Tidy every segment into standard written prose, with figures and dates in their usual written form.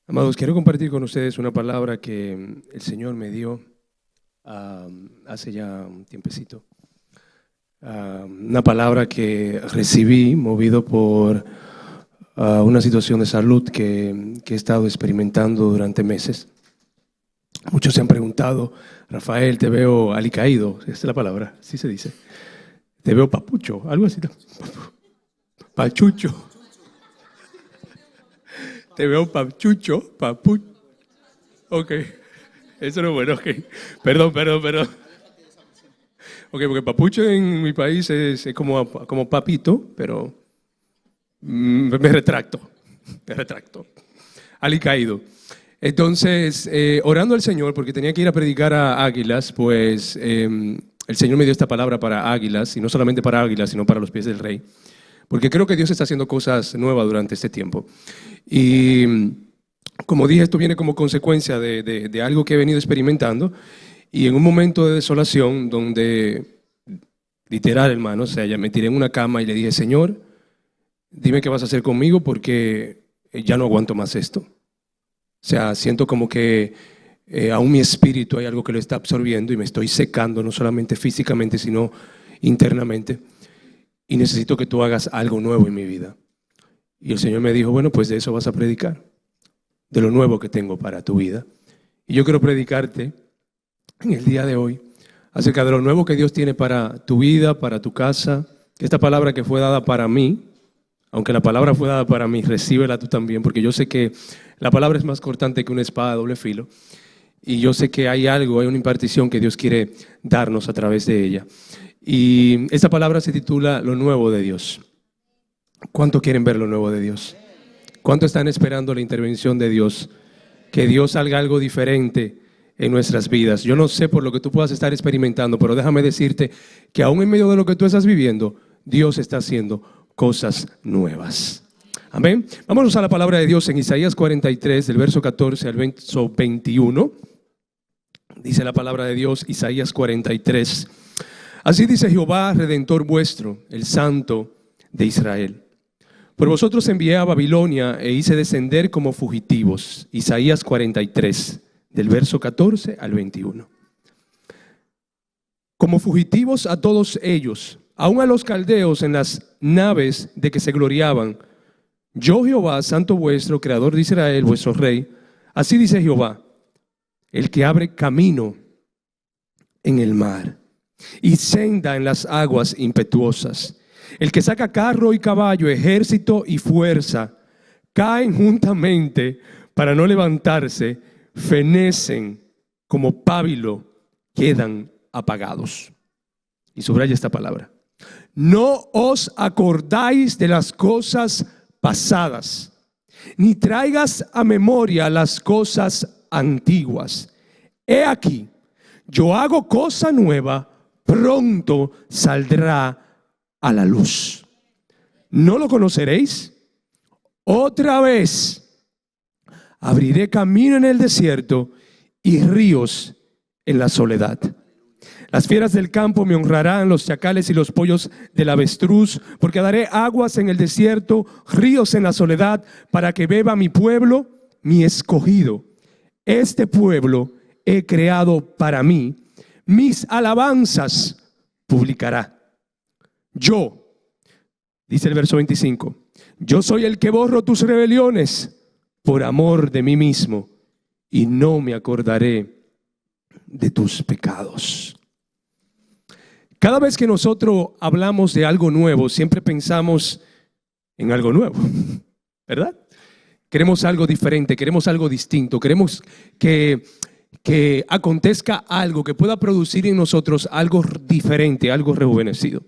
Amados, quiero compartir con ustedes una palabra que el Señor me dio hace ya un tiempecito. Una palabra que recibí movido por una situación de salud que he estado experimentando durante meses. Muchos se han preguntado: Rafael, te veo alicaído. Esa es la palabra, así se dice. Te veo papucho, algo así. Pachucho. Te veo pachucho, papucho. Ok, eso no es bueno, ok. Perdón. Ok, porque papucho en mi país es como papito, pero me retracto. Alicaído. Entonces, orando al Señor, porque tenía que ir a predicar a Águilas, pues el Señor me dio esta palabra para Águilas, y no solamente para Águilas, sino para los pies del Rey, porque creo que Dios está haciendo cosas nuevas durante este tiempo. Y como dije, esto viene como consecuencia de algo que he venido experimentando, y en un momento de desolación donde, literal, hermano, o sea, ya me tiré en una cama y le dije: Señor, dime qué vas a hacer conmigo porque ya no aguanto más esto. O sea, siento como que aún mi espíritu hay algo que lo está absorbiendo y me estoy secando, no solamente físicamente, sino internamente. Y necesito que tú hagas algo nuevo en mi vida. Y el Señor me dijo: bueno, pues de eso vas a predicar, de lo nuevo que tengo para tu vida. Y yo quiero predicarte en el día de hoy acerca de lo nuevo que Dios tiene para tu vida, para tu casa. Esta palabra que fue dada para mí, aunque la palabra fue dada para mí, recíbela tú también, porque yo sé que la palabra es más cortante que una espada de doble filo. Y yo sé que hay algo, hay una impartición que Dios quiere darnos a través de ella. Y esta palabra se titula Lo nuevo de Dios. ¿Cuánto quieren ver lo nuevo de Dios? ¿Cuánto están esperando la intervención de Dios? Que Dios haga algo diferente en nuestras vidas. Yo no sé por lo que tú puedas estar experimentando, pero déjame decirte que aún en medio de lo que tú estás viviendo, Dios está haciendo cosas nuevas. Amén. Vámonos a la palabra de Dios en Isaías 43, del verso 14 al verso 21. Dice la palabra de Dios, Isaías 43. Así dice Jehová, Redentor vuestro, el Santo de Israel: por vosotros envié a Babilonia e hice descender como fugitivos. Isaías 43, del verso 14 al 21. Como fugitivos a todos ellos, aun a los caldeos en las naves de que se gloriaban. Yo, Jehová, Santo vuestro, Creador de Israel, vuestro Rey, así dice Jehová, el que abre camino en el mar y senda en las aguas impetuosas, el que saca carro y caballo, ejército y fuerza, caen juntamente para no levantarse, fenecen como pábilo, quedan apagados. Y subraya esta palabra: no os acordáis de las cosas pasadas, ni traigas a memoria las cosas antiguas. He aquí, yo hago cosa nueva, pronto saldrá a la luz. ¿No lo conoceréis? Otra vez abriré camino en el desierto y ríos en la soledad. Las fieras del campo me honrarán, los chacales y los pollos del avestruz, porque daré aguas en el desierto, ríos en la soledad, para que beba mi pueblo, mi escogido. Este pueblo he creado para mí, mis alabanzas publicará. Yo, dice el verso 25, yo soy el que borro tus rebeliones por amor de mí mismo, y no me acordaré de tus pecados. Cada vez que nosotros hablamos de algo nuevo, siempre pensamos en algo nuevo, ¿verdad? Queremos algo diferente, queremos algo distinto, queremos que acontezca algo que pueda producir en nosotros algo diferente, algo rejuvenecido.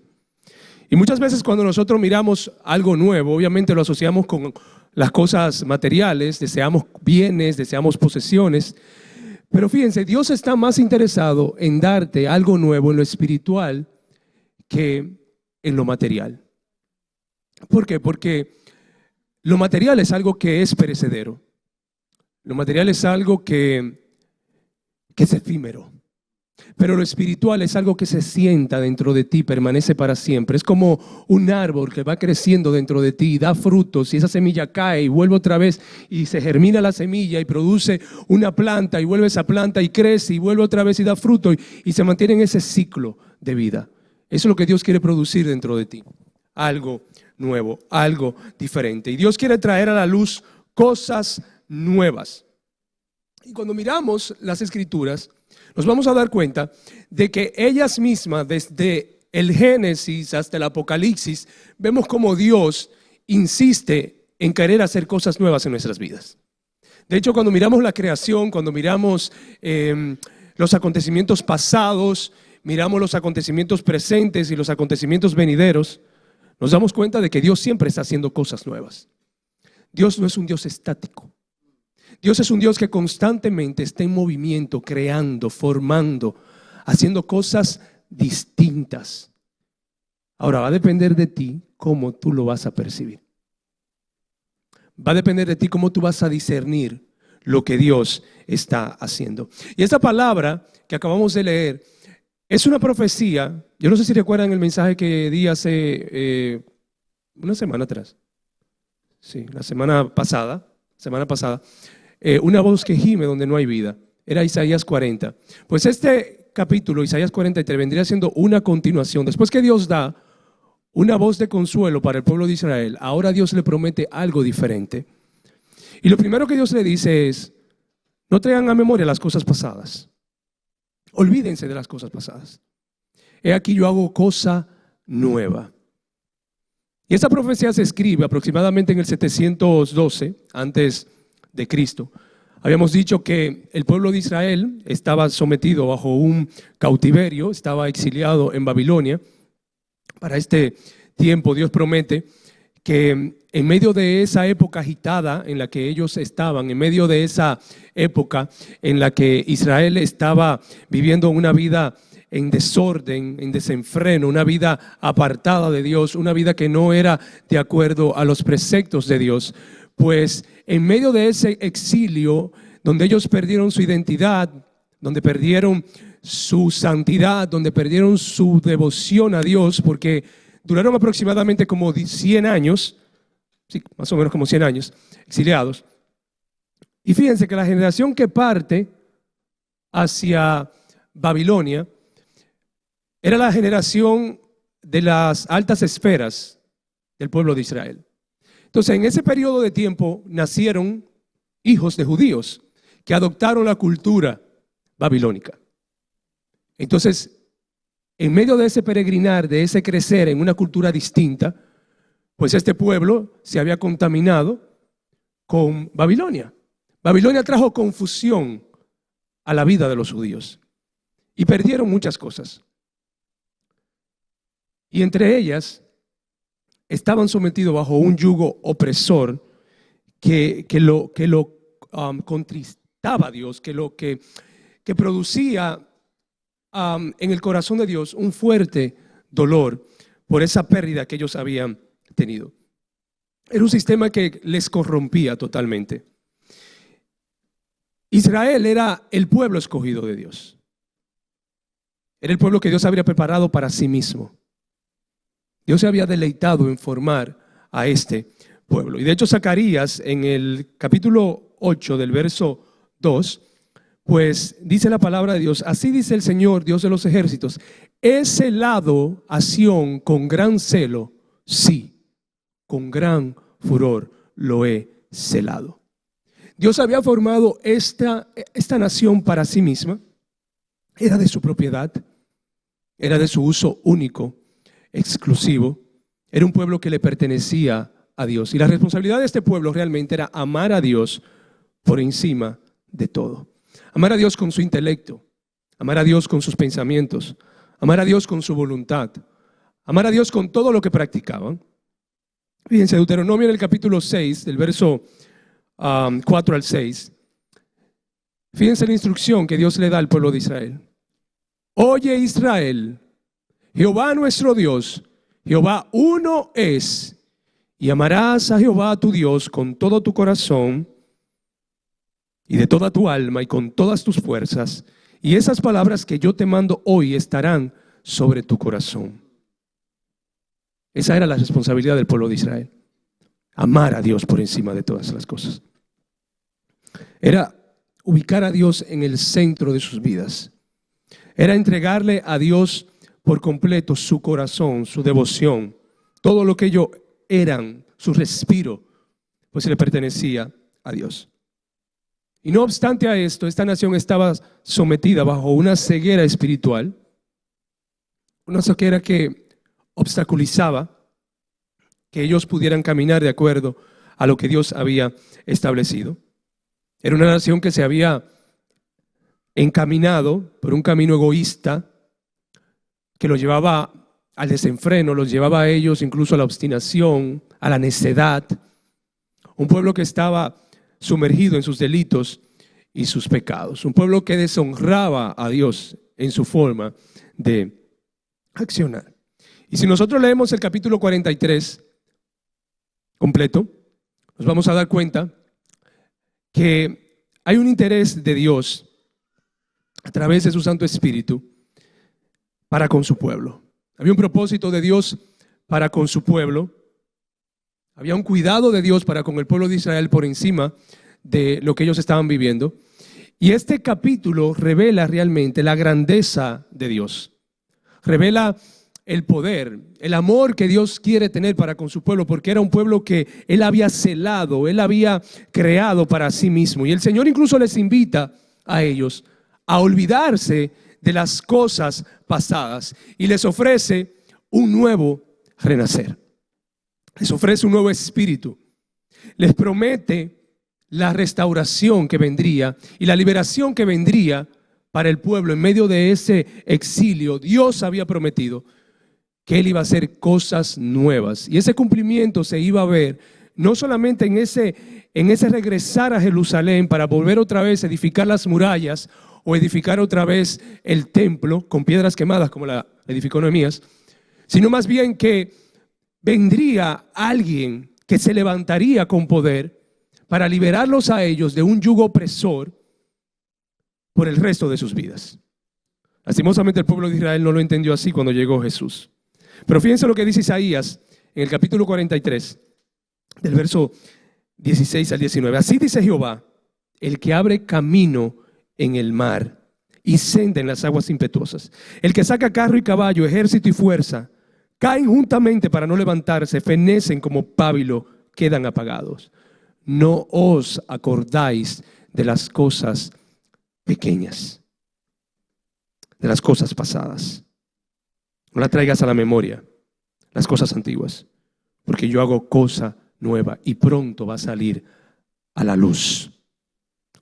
Y muchas veces cuando nosotros miramos algo nuevo, obviamente lo asociamos con las cosas materiales, deseamos bienes, deseamos posesiones. Pero fíjense, Dios está más interesado en darte algo nuevo en lo espiritual que en lo material. ¿Por qué? Porque lo material es algo que es perecedero. Lo material es algo que es efímero. Pero lo espiritual es algo que se sienta dentro de ti, permanece para siempre. Es como un árbol que va creciendo dentro de ti, da frutos y esa semilla cae y vuelve otra vez y se germina la semilla y produce una planta y vuelve esa planta y crece y vuelve otra vez y da fruto y se mantiene en ese ciclo de vida. Eso es lo que Dios quiere producir dentro de ti. Algo nuevo, algo diferente. Y Dios quiere traer a la luz cosas nuevas. Y cuando miramos las Escrituras, nos vamos a dar cuenta de que ellas mismas, desde el Génesis hasta el Apocalipsis, vemos como Dios insiste en querer hacer cosas nuevas en nuestras vidas. De hecho, cuando miramos la creación, cuando miramos los acontecimientos pasados, miramos los acontecimientos presentes y los acontecimientos venideros, nos damos cuenta de que Dios siempre está haciendo cosas nuevas. Dios no es un Dios estático. Dios es un Dios que constantemente está en movimiento, creando, formando, haciendo cosas distintas. Ahora va a depender de ti cómo tú lo vas a percibir. Va a depender de ti cómo tú vas a discernir lo que Dios está haciendo. Y esta palabra que acabamos de leer es una profecía. Yo no sé si recuerdan el mensaje que di hace una semana atrás. Sí, la semana pasada. Una voz que gime donde no hay vida. Era Isaías 40. Pues este capítulo, Isaías 43, vendría siendo una continuación. Después que Dios da una voz de consuelo para el pueblo de Israel, ahora Dios le promete algo diferente. Y lo primero que Dios le dice es: no traigan a memoria las cosas pasadas. Olvídense de las cosas pasadas. He aquí yo hago cosa nueva. Y esta profecía se escribe aproximadamente en el 712 antes de Cristo. Habíamos dicho que el pueblo de Israel estaba sometido bajo un cautiverio, estaba exiliado en Babilonia. Para este tiempo Dios promete que en medio de esa época agitada en la que ellos estaban, en medio de esa época en la que Israel estaba viviendo una vida en desorden, en desenfreno, una vida apartada de Dios, una vida que no era de acuerdo a los preceptos de Dios, pues en medio de ese exilio donde ellos perdieron su identidad, donde perdieron su santidad, donde perdieron su devoción a Dios, porque duraron aproximadamente como 100 años, sí, más o menos como 100 años, exiliados. Y fíjense que la generación que parte hacia Babilonia era la generación de las altas esferas del pueblo de Israel. Entonces, en ese periodo de tiempo nacieron hijos de judíos que adoptaron la cultura babilónica. Entonces, en medio de ese peregrinar, de ese crecer en una cultura distinta, pues este pueblo se había contaminado con Babilonia. Babilonia trajo confusión a la vida de los judíos y perdieron muchas cosas. Y entre ellas estaban sometidos bajo un yugo opresor que lo contristaba a Dios, que producía en el corazón de Dios un fuerte dolor por esa pérdida que ellos habían tenido. Era un sistema que les corrompía totalmente. Israel era el pueblo escogido de Dios. Era el pueblo que Dios había preparado para sí mismo. Dios se había deleitado en formar a este pueblo. Y de hecho Zacarías en el capítulo 8 del verso 2, pues dice la palabra de Dios: así dice el Señor, Dios de los ejércitos, he celado a Sión con gran celo, sí, con gran furor lo he celado. Dios había formado esta nación para sí misma. Era de su propiedad, era de su uso único, exclusivo. Era un pueblo que le pertenecía a Dios. Y la responsabilidad de este pueblo realmente era amar a Dios por encima de todo. Amar a Dios con su intelecto, amar a Dios con sus pensamientos, amar a Dios con su voluntad, amar a Dios con todo lo que practicaban. Fíjense, Deuteronomio en el capítulo 6, del verso 4 al 6. Fíjense la instrucción que Dios le da al pueblo de Israel. Oye Israel, Jehová nuestro Dios, Jehová uno es, y amarás a Jehová tu Dios con todo tu corazón y de toda tu alma y con todas tus fuerzas, y esas palabras que yo te mando hoy estarán sobre tu corazón. Esa era la responsabilidad del pueblo de Israel. Amar a Dios por encima de todas las cosas. Era ubicar a Dios en el centro de sus vidas. Era entregarle a Dios por completo su corazón, su devoción, todo lo que ellos eran, su respiro, pues le pertenecía a Dios. Y no obstante a esto, esta nación estaba sometida bajo una ceguera espiritual, una ceguera que obstaculizaba que ellos pudieran caminar de acuerdo a lo que Dios había establecido. Era una nación que se había encaminado por un camino egoísta que los llevaba al desenfreno, los llevaba a ellos incluso a la obstinación, a la necedad. Un pueblo que estaba sumergido en sus delitos y sus pecados. Un pueblo que deshonraba a Dios en su forma de accionar. Y si nosotros leemos el capítulo 43 completo, nos vamos a dar cuenta que hay un interés de Dios a través de su Santo Espíritu para con su pueblo. Había un propósito de Dios para con su pueblo. Había un cuidado de Dios para con el pueblo de Israel por encima de lo que ellos estaban viviendo. Y este capítulo revela realmente la grandeza de Dios. Revela el poder, el amor que Dios quiere tener para con su pueblo, porque era un pueblo que Él había celado, Él había creado para sí mismo. Y el Señor incluso les invita a ellos a olvidarse de las cosas pasadas y les ofrece un nuevo renacer. Les ofrece un nuevo espíritu. Les promete la restauración que vendría y la liberación que vendría para el pueblo en medio de ese exilio. Dios había prometido que Él iba a hacer cosas nuevas y ese cumplimiento se iba a ver no solamente en ese regresar a Jerusalén para volver otra vez a edificar las murallas o edificar otra vez el templo con piedras quemadas como la edificó Nehemías, sino más bien que vendría alguien que se levantaría con poder para liberarlos a ellos de un yugo opresor por el resto de sus vidas. Lastimosamente el pueblo de Israel no lo entendió así cuando llegó Jesús. Pero fíjense lo que dice Isaías en el capítulo 43, del verso 16 al 19. Así dice Jehová, el que abre camino en el mar y senda en las aguas impetuosas, el que saca carro y caballo, ejército y fuerza, caen juntamente para no levantarse, fenecen como pábilo, quedan apagados. No os acordáis de las cosas pequeñas, de las cosas pasadas. No la traigas a la memoria, las cosas antiguas, porque yo hago cosa nueva y pronto va a salir a la luz.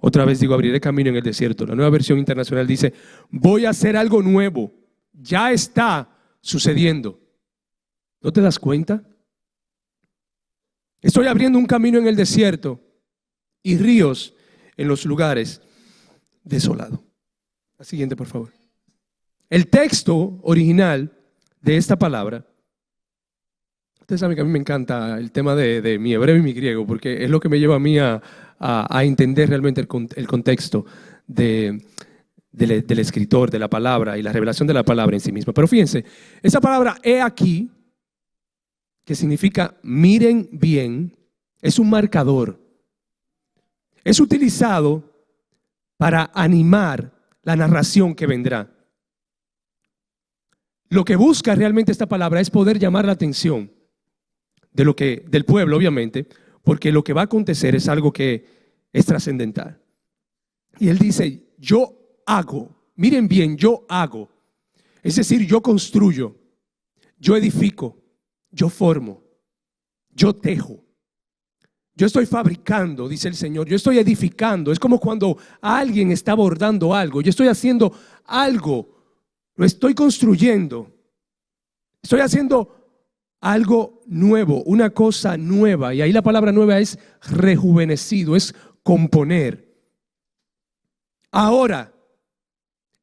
Otra vez digo, abriré camino en el desierto. La nueva versión internacional dice, voy a hacer algo nuevo. Ya está sucediendo. ¿No te das cuenta? Estoy abriendo un camino en el desierto y ríos en los lugares desolados. La siguiente, por favor. El texto original de esta palabra, ustedes saben que a mí me encanta el tema de mi hebreo y mi griego, porque es lo que me lleva a mí a entender realmente el contexto del escritor, de la palabra y la revelación de la palabra en sí misma. Pero fíjense, esa palabra he aquí, que significa miren bien, es un marcador. Es utilizado para animar la narración que vendrá. Lo que busca realmente esta palabra es poder llamar la atención del pueblo, obviamente, porque lo que va a acontecer es algo que es trascendental. Y él dice, yo hago, miren bien, yo hago. Es decir, yo construyo, yo edifico, yo formo, yo tejo. Yo estoy fabricando, dice el Señor, yo estoy edificando. Es como cuando alguien está bordando algo, yo estoy haciendo algo. Lo estoy construyendo. Estoy haciendo algo nuevo, una cosa nueva. Y ahí la palabra nueva es rejuvenecido, es componer. Ahora,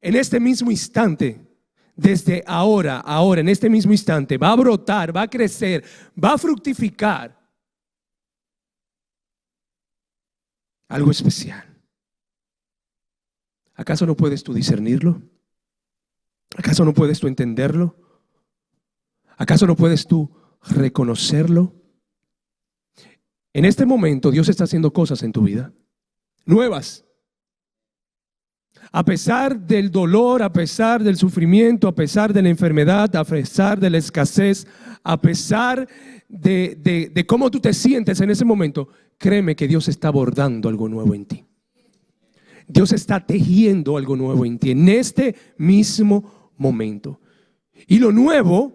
en este mismo instante, desde ahora, en este mismo instante, va a brotar, va a crecer, va a fructificar algo especial. ¿Acaso no puedes tú discernirlo? ¿Acaso no puedes tú entenderlo? ¿Acaso no puedes tú reconocerlo? En este momento Dios está haciendo cosas en tu vida, nuevas. A pesar del dolor, a pesar del sufrimiento, a pesar de la enfermedad, a pesar de la escasez, a pesar de cómo tú te sientes en ese momento, créeme que Dios está bordando algo nuevo en ti. Dios está tejiendo algo nuevo en ti en este mismo momento. Y lo nuevo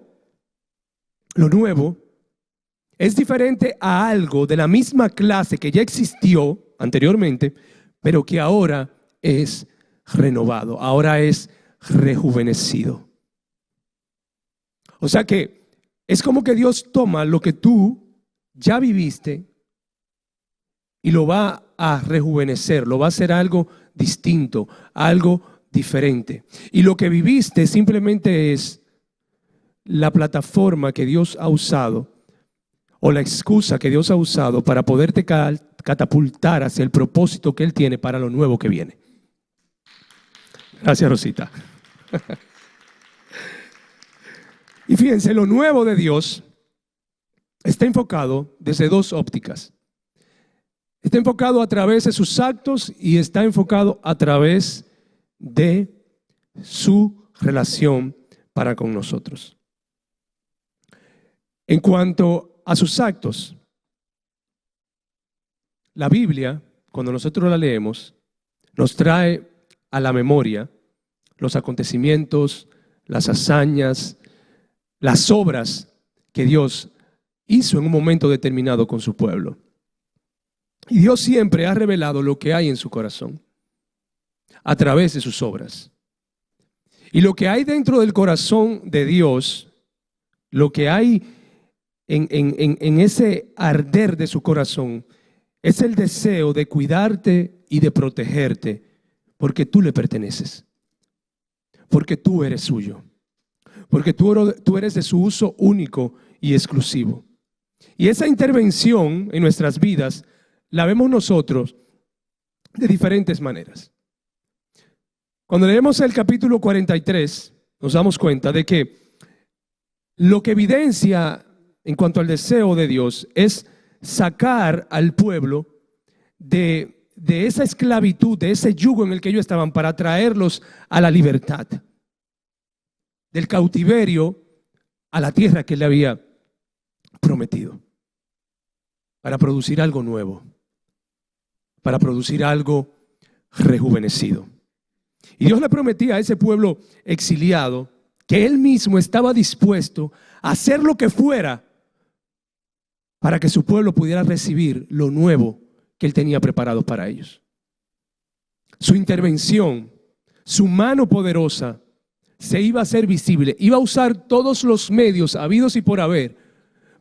es diferente a algo de la misma clase que ya existió anteriormente, pero que ahora es renovado, ahora es rejuvenecido. O sea que es como que Dios toma lo que tú ya viviste y lo va a rejuvenecer, lo va a hacer algo distinto, algo diferente. Y lo que viviste simplemente es la plataforma que Dios ha usado o la excusa que Dios ha usado para poderte catapultar hacia el propósito que Él tiene para lo nuevo que viene. Gracias, Rosita. Y fíjense, lo nuevo de Dios está enfocado desde dos ópticas. Está enfocado a través de sus actos y está enfocado a través de su relación para con nosotros. En cuanto a sus actos, la Biblia, cuando nosotros la leemos, nos trae a la memoria los acontecimientos, las hazañas, las obras que Dios hizo en un momento determinado con su pueblo. Y Dios siempre ha revelado lo que hay en su corazón a través de sus obras. Y lo que hay dentro del corazón de Dios, lo que hay en ese arder de su corazón, es el deseo de cuidarte y de protegerte, porque tú le perteneces, porque tú eres suyo, porque tú eres de su uso único y exclusivo. Y esa intervención en nuestras vidas la vemos nosotros de diferentes maneras. Cuando leemos el capítulo 43, nos damos cuenta de que lo que evidencia en cuanto al deseo de Dios es sacar al pueblo de esa esclavitud, de ese yugo en el que ellos estaban, para traerlos a la libertad, del cautiverio a la tierra que Él le había prometido, para producir algo nuevo, para producir algo rejuvenecido. Y Dios le prometía a ese pueblo exiliado que Él mismo estaba dispuesto a hacer lo que fuera para que su pueblo pudiera recibir lo nuevo que Él tenía preparado para ellos. Su intervención, su mano poderosa se iba a hacer visible, iba a usar todos los medios habidos y por haber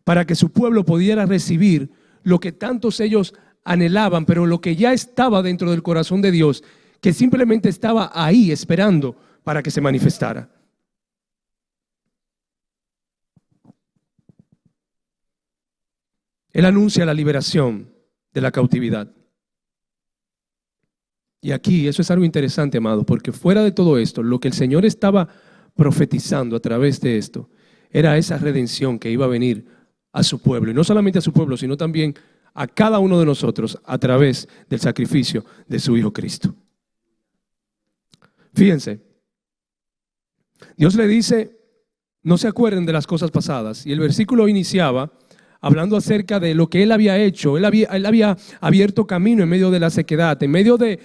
para que su pueblo pudiera recibir lo que tantos ellos anhelaban, pero lo que ya estaba dentro del corazón de Dios, que simplemente estaba ahí esperando para que se manifestara. Él anuncia la liberación de la cautividad. Y aquí eso es algo interesante, amado, porque fuera de todo esto, lo que el Señor estaba profetizando a través de esto era esa redención que iba a venir a su pueblo, y no solamente a su pueblo, sino también a cada uno de nosotros a través del sacrificio de su Hijo Cristo. Fíjense, Dios le dice, no se acuerden de las cosas pasadas, y el versículo iniciaba hablando acerca de lo que Él había hecho. Él había abierto camino en medio de la sequedad, en medio de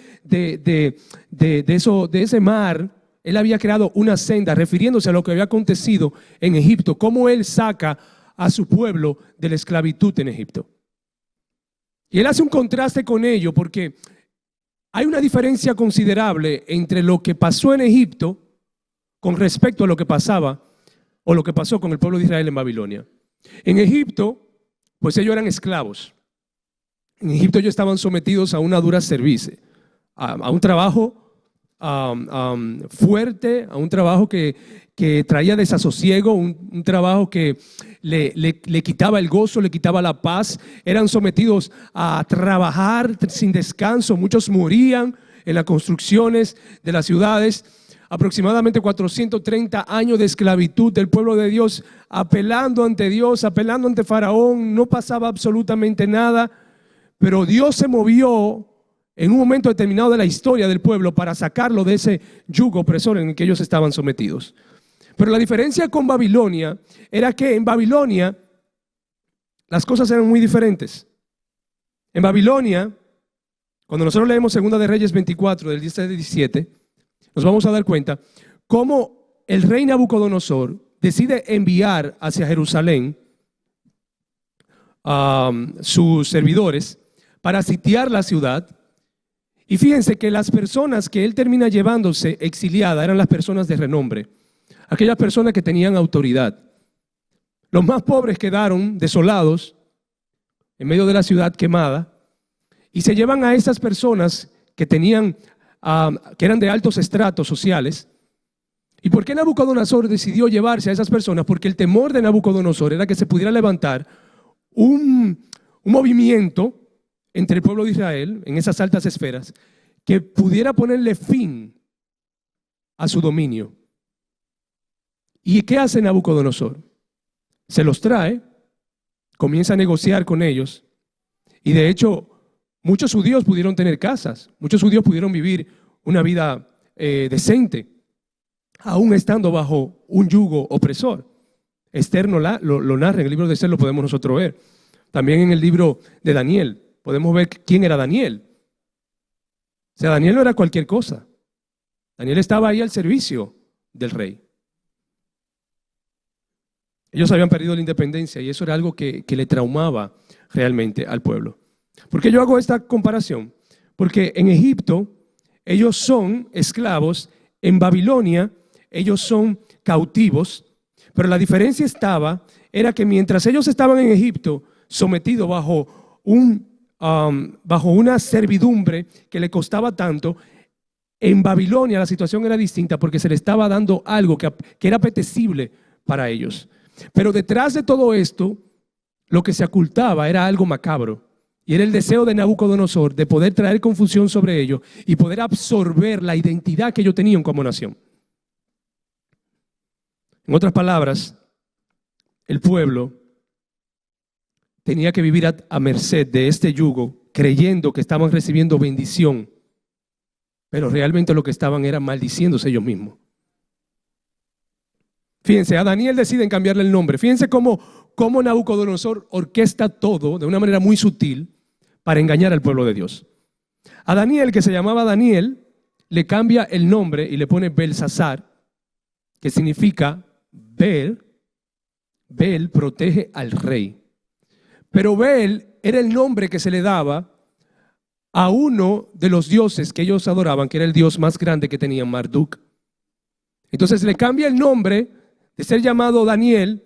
ese mar. Él había creado una senda, refiriéndose a lo que había acontecido en Egipto, cómo Él saca a su pueblo de la esclavitud en Egipto. Y Él hace un contraste con ello, porque hay una diferencia considerable entre lo que pasó en Egipto con respecto a lo que pasaba o lo que pasó con el pueblo de Israel en Babilonia. En Egipto, pues ellos eran esclavos. En Egipto ellos estaban sometidos a una dura servicio, a un trabajo fuerte, a un trabajo que traía desasosiego, un trabajo que le quitaba el gozo, le quitaba la paz. Eran sometidos a trabajar sin descanso, muchos morían en las construcciones de las ciudades. Aproximadamente 430 años de esclavitud del pueblo de Dios, apelando ante Dios, apelando ante Faraón. No pasaba absolutamente nada, pero Dios se movió en un momento determinado de la historia del pueblo para sacarlo de ese yugo opresor en el que ellos estaban sometidos. Pero la diferencia con Babilonia era que en Babilonia las cosas eran muy diferentes. En Babilonia, cuando nosotros leemos 2 de Reyes 24, del 10 al 17, nos vamos a dar cuenta cómo el rey Nabucodonosor decide enviar hacia Jerusalén a sus servidores para sitiar la ciudad. Y fíjense que las personas que él termina llevándose exiliada eran las personas de renombre, aquellas personas que tenían autoridad. Los más pobres quedaron desolados en medio de la ciudad quemada y se llevan a esas personas que tenían, que eran de altos estratos sociales. ¿Y por qué Nabucodonosor decidió llevarse a esas personas? Porque el temor de Nabucodonosor era que se pudiera levantar un movimiento entre el pueblo de Israel, en esas altas esferas, que pudiera ponerle fin a su dominio. ¿Y qué hace Nabucodonosor? Se los trae, comienza a negociar con ellos, y de hecho muchos judíos pudieron tener casas, muchos judíos pudieron vivir una vida decente, aún estando bajo un yugo opresor. Esther lo narra, en el libro de Esther lo podemos nosotros ver. También en el libro de Daniel podemos ver quién era Daniel. O sea, Daniel no era cualquier cosa. Daniel estaba ahí al servicio del rey. Ellos habían perdido la independencia y eso era algo que le traumaba realmente al pueblo. ¿Por qué yo hago esta comparación? Porque en Egipto ellos son esclavos, en Babilonia ellos son cautivos, pero la diferencia era que mientras ellos estaban en Egipto sometidos bajo una servidumbre que le costaba tanto, en Babilonia la situación era distinta porque se le estaba dando algo que era apetecible para ellos. Pero detrás de todo esto, lo que se ocultaba era algo macabro. Y era el deseo de Nabucodonosor de poder traer confusión sobre ellos y poder absorber la identidad que ellos tenían como nación. En otras palabras, el pueblo tenía que vivir a merced de este yugo, creyendo que estaban recibiendo bendición, pero realmente lo que estaban era maldiciéndose ellos mismos. Fíjense, a Daniel deciden cambiarle el nombre. Fíjense cómo Nabucodonosor orquesta todo de una manera muy sutil para engañar al pueblo de Dios. A Daniel, que se llamaba Daniel, le cambia el nombre y le pone Belsasar, que significa Bel protege al rey. Pero Bel era el nombre que se le daba a uno de los dioses que ellos adoraban, que era el dios más grande que tenían, Marduk. Entonces le cambia el nombre de ser llamado Daniel,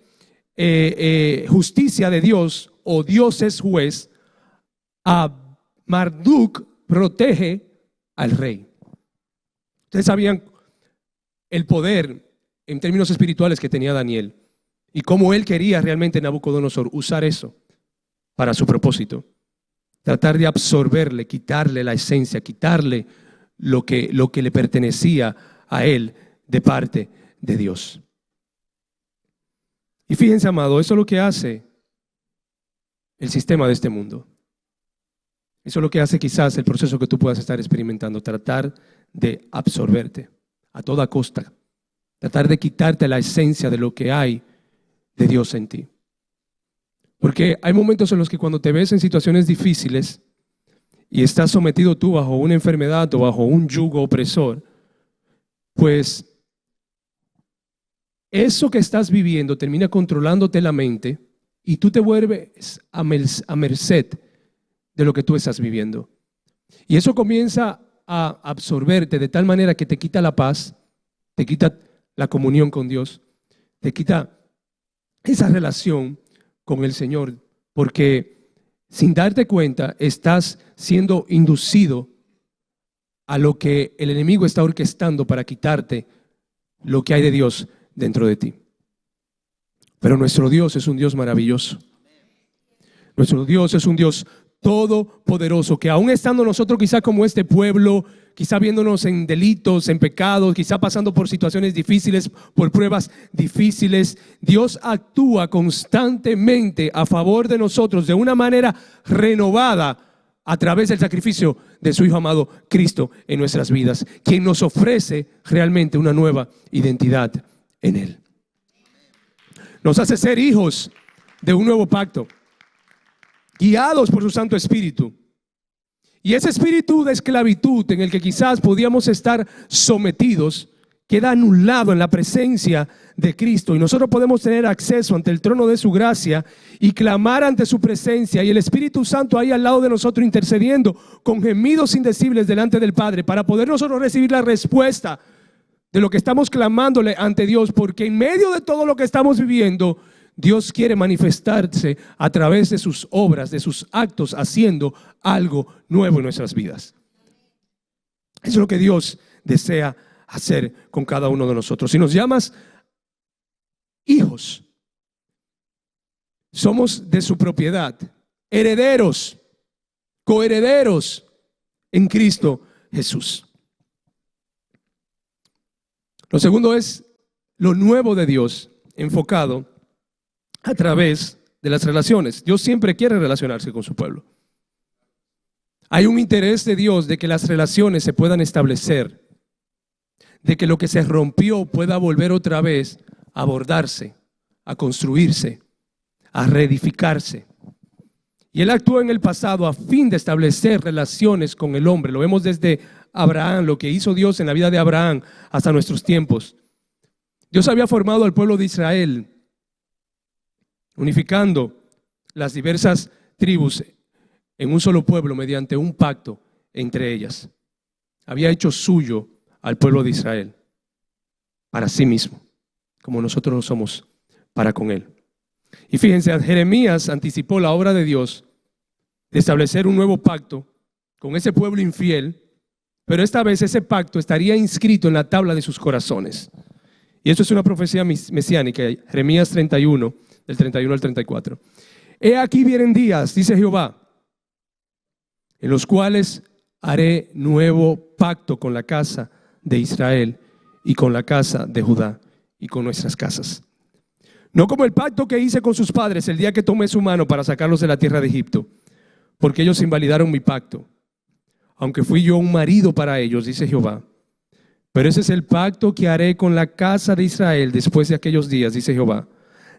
justicia de Dios o Dios es juez, a Marduk, protege al rey. Ustedes sabían el poder en términos espirituales que tenía Daniel y cómo él quería realmente Nabucodonosor usar eso para su propósito. Tratar de absorberle, quitarle la esencia, quitarle lo que le pertenecía a él de parte de Dios. Y fíjense, amado, eso es lo que hace el sistema de este mundo. Eso es lo que hace quizás el proceso que tú puedas estar experimentando, tratar de absorberte a toda costa, tratar de quitarte la esencia de lo que hay de Dios en ti. Porque hay momentos en los que cuando te ves en situaciones difíciles y estás sometido tú bajo una enfermedad o bajo un yugo opresor, pues eso que estás viviendo termina controlándote la mente y tú te vuelves a merced de lo que tú estás viviendo. Y eso comienza a absorberte de tal manera que te quita la paz, te quita la comunión con Dios, te quita esa relación con el Señor, porque sin darte cuenta estás siendo inducido a lo que el enemigo está orquestando para quitarte lo que hay de Dios dentro de ti. Pero nuestro Dios es un Dios maravilloso. Nuestro Dios es un Dios todopoderoso, que aún estando nosotros quizá como este pueblo, quizá viéndonos en delitos, en pecados, quizá pasando por situaciones difíciles, por pruebas difíciles, Dios actúa constantemente a favor de nosotros de una manera renovada a través del sacrificio de su Hijo amado Cristo en nuestras vidas, quien nos ofrece realmente una nueva identidad en Él. Nos hace ser hijos de un nuevo pacto, guiados por su Santo Espíritu. Y ese espíritu de esclavitud en el que quizás podíamos estar sometidos queda anulado en la presencia de Cristo, y nosotros podemos tener acceso ante el trono de su gracia y clamar ante su presencia, y el Espíritu Santo ahí al lado de nosotros intercediendo con gemidos indecibles delante del Padre para poder nosotros recibir la respuesta de lo que estamos clamándole ante Dios, porque en medio de todo lo que estamos viviendo, Dios quiere manifestarse a través de sus obras, de sus actos, haciendo algo nuevo en nuestras vidas. Eso es lo que Dios desea hacer con cada uno de nosotros. Si nos llamas hijos, somos de su propiedad, herederos, coherederos en Cristo Jesús. Lo segundo es lo nuevo de Dios, enfocado a través de las relaciones. Dios siempre quiere relacionarse con su pueblo. Hay un interés de Dios de que las relaciones se puedan establecer, de que lo que se rompió pueda volver otra vez a abordarse, a construirse, a reedificarse. Y Él actuó en el pasado a fin de establecer relaciones con el hombre. Lo vemos desde Abraham, lo que hizo Dios en la vida de Abraham hasta nuestros tiempos. Dios había formado al pueblo de Israel, unificando las diversas tribus en un solo pueblo mediante un pacto entre ellas. Había hecho suyo al pueblo de Israel para sí mismo, como nosotros lo somos para con Él. Y fíjense, Jeremías anticipó la obra de Dios de establecer un nuevo pacto con ese pueblo infiel, pero esta vez ese pacto estaría inscrito en la tabla de sus corazones. Y esto es una profecía mesiánica, Jeremías 31, del 31 al 34. He aquí vienen días, dice Jehová, en los cuales haré nuevo pacto con la casa de Israel y con la casa de Judá y con nuestras casas. No como el pacto que hice con sus padres el día que tomé su mano para sacarlos de la tierra de Egipto, porque ellos invalidaron mi pacto, aunque fui yo un marido para ellos, dice Jehová. Pero ese es el pacto que haré con la casa de Israel después de aquellos días, dice Jehová.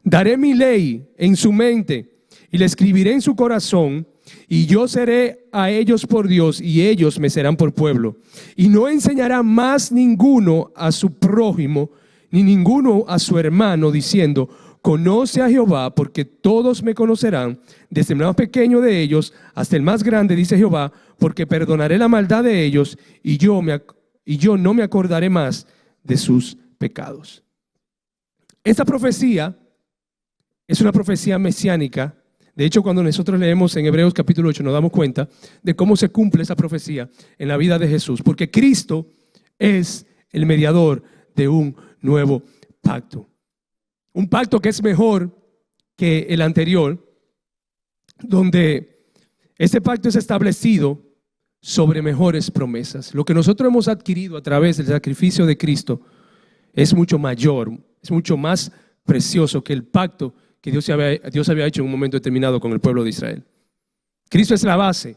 Daré mi ley en su mente y la escribiré en su corazón, y yo seré a ellos por Dios y ellos me serán por pueblo. Y no enseñará más ninguno a su prójimo ni ninguno a su hermano diciendo: conoce a Jehová, porque todos me conocerán, desde el más pequeño de ellos hasta el más grande, dice Jehová, porque perdonaré la maldad de ellos y yo no me acordaré más de sus pecados. Esta profecía es una profecía mesiánica. De hecho, cuando nosotros leemos en Hebreos capítulo 8 nos damos cuenta de cómo se cumple esa profecía en la vida de Jesús, porque Cristo es el mediador de un nuevo pacto. Un pacto que es mejor que el anterior, donde este pacto es establecido sobre mejores promesas. Lo que nosotros hemos adquirido a través del sacrificio de Cristo es mucho mayor, es mucho más precioso que el pacto que Dios había hecho en un momento determinado con el pueblo de Israel. Cristo es la base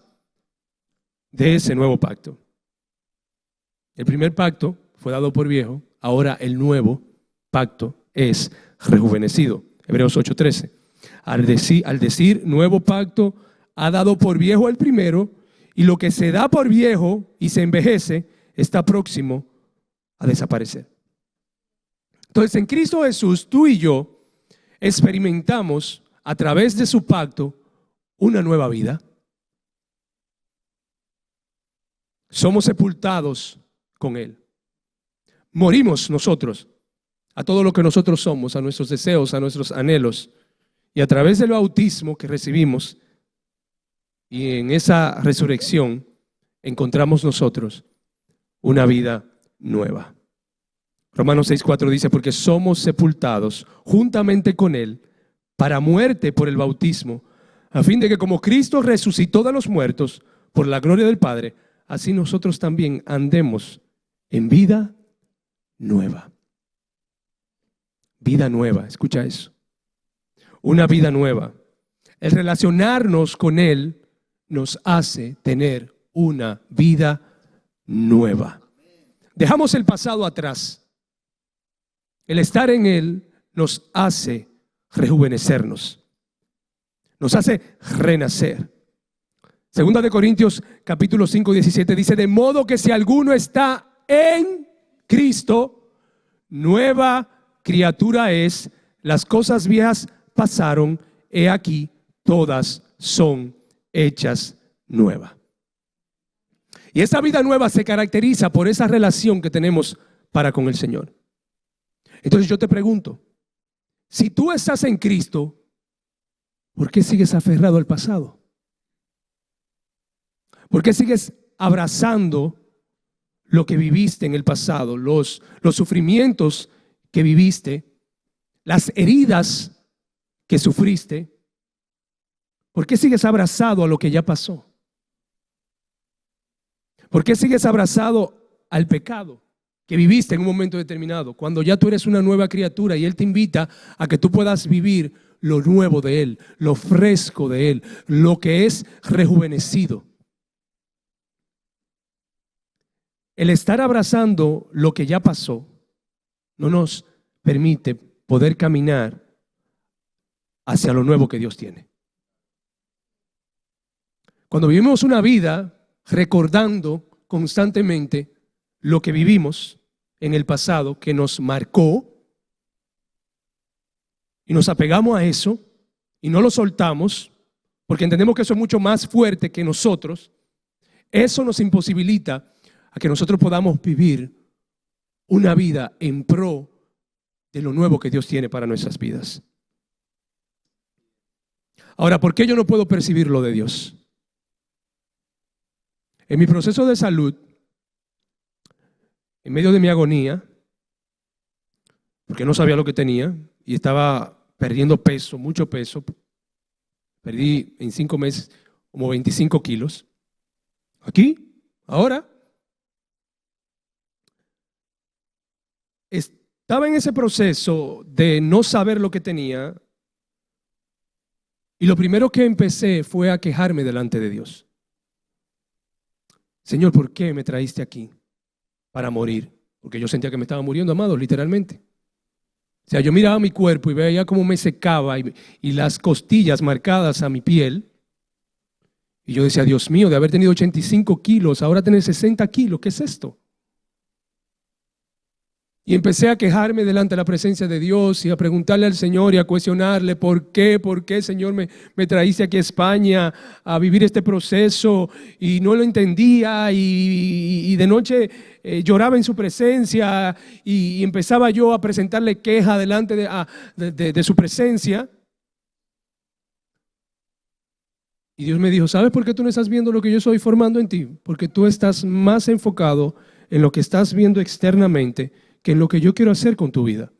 de ese nuevo pacto. El primer pacto fue dado por viejo, ahora el nuevo pacto es rejuvenecido. Hebreos 8:13. Al decir nuevo pacto, ha dado por viejo el primero, y lo que se da por viejo y se envejece está próximo a desaparecer. Entonces, en Cristo Jesús, tú y yo experimentamos a través de su pacto una nueva vida. Somos sepultados con Él. Morimos nosotros a todo lo que nosotros somos, a nuestros deseos, a nuestros anhelos. Y a través del bautismo que recibimos y en esa resurrección encontramos nosotros una vida nueva. Romanos 6:4 dice: porque somos sepultados juntamente con Él para muerte por el bautismo, a fin de que como Cristo resucitó de los muertos por la gloria del Padre, así nosotros también andemos en vida nueva. Vida nueva, escucha eso. Una vida nueva. El relacionarnos con Él nos hace tener una vida nueva. Dejamos el pasado atrás. El estar en Él nos hace rejuvenecernos. Nos hace renacer. Segunda de Corintios capítulo 5, 17 dice: de modo que si alguno está en Cristo, nueva criatura es, las cosas viejas pasaron, he aquí, todas son hechas nuevas. Y esa vida nueva se caracteriza por esa relación que tenemos para con el Señor. Entonces yo te pregunto, si tú estás en Cristo, ¿por qué sigues aferrado al pasado? ¿Por qué sigues abrazando lo que viviste en el pasado, los sufrimientos que viviste, las heridas que sufriste? ¿Por qué sigues abrazado a lo que ya pasó? ¿Por qué sigues abrazado al pecado que viviste en un momento determinado, cuando ya tú eres una nueva criatura y Él te invita a que tú puedas vivir lo nuevo de Él, lo fresco de Él, lo que es rejuvenecido? El estar abrazando lo que ya pasó no nos permite poder caminar hacia lo nuevo que Dios tiene. Cuando vivimos una vida recordando constantemente lo que vivimos en el pasado que nos marcó y nos apegamos a eso y no lo soltamos porque entendemos que eso es mucho más fuerte que nosotros, eso nos imposibilita a que nosotros podamos vivir una vida en pro de lo nuevo que Dios tiene para nuestras vidas. Ahora, ¿por qué yo no puedo percibir lo de Dios? En mi proceso de salud, en medio de mi agonía, porque no sabía lo que tenía y estaba perdiendo peso, mucho peso, perdí en 5 meses como 25 kilos. Aquí, ahora, estaba en ese proceso de no saber lo que tenía y lo primero que empecé fue a quejarme delante de Dios. Señor, ¿por qué me traíste aquí para morir? Porque yo sentía que me estaba muriendo, amado, literalmente. O sea, yo miraba mi cuerpo y veía cómo me secaba y las costillas marcadas a mi piel. Y yo decía, Dios mío, de haber tenido 85 kilos, ahora tener 60 kilos, ¿qué es esto? Y empecé a quejarme delante de la presencia de Dios y a preguntarle al Señor y a cuestionarle por qué, Señor, me traíste aquí a España a vivir este proceso, y no lo entendía y de noche lloraba en su presencia y empezaba yo a presentarle queja delante de su presencia. Y Dios me dijo, ¿sabes por qué tú no estás viendo lo que yo estoy formando en ti? Porque tú estás más enfocado en lo que estás viendo externamente que en lo que yo quiero hacer con tu vida.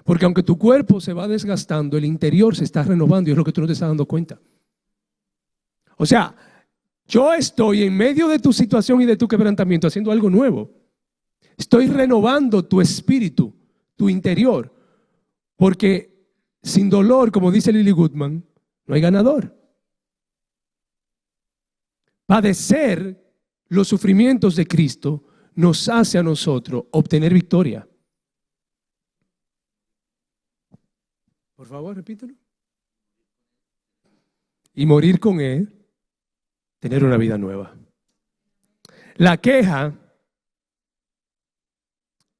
Porque aunque tu cuerpo se va desgastando, el interior se está renovando y es lo que tú no te estás dando cuenta. O sea, yo estoy en medio de tu situación y de tu quebrantamiento haciendo algo nuevo. Estoy renovando tu espíritu, tu interior. Porque sin dolor, como dice Lily Goodman, no hay ganador. Padecer los sufrimientos de Cristo nos hace a nosotros obtener victoria. Por favor, repítelo. Y morir con Él, tener una vida nueva. La queja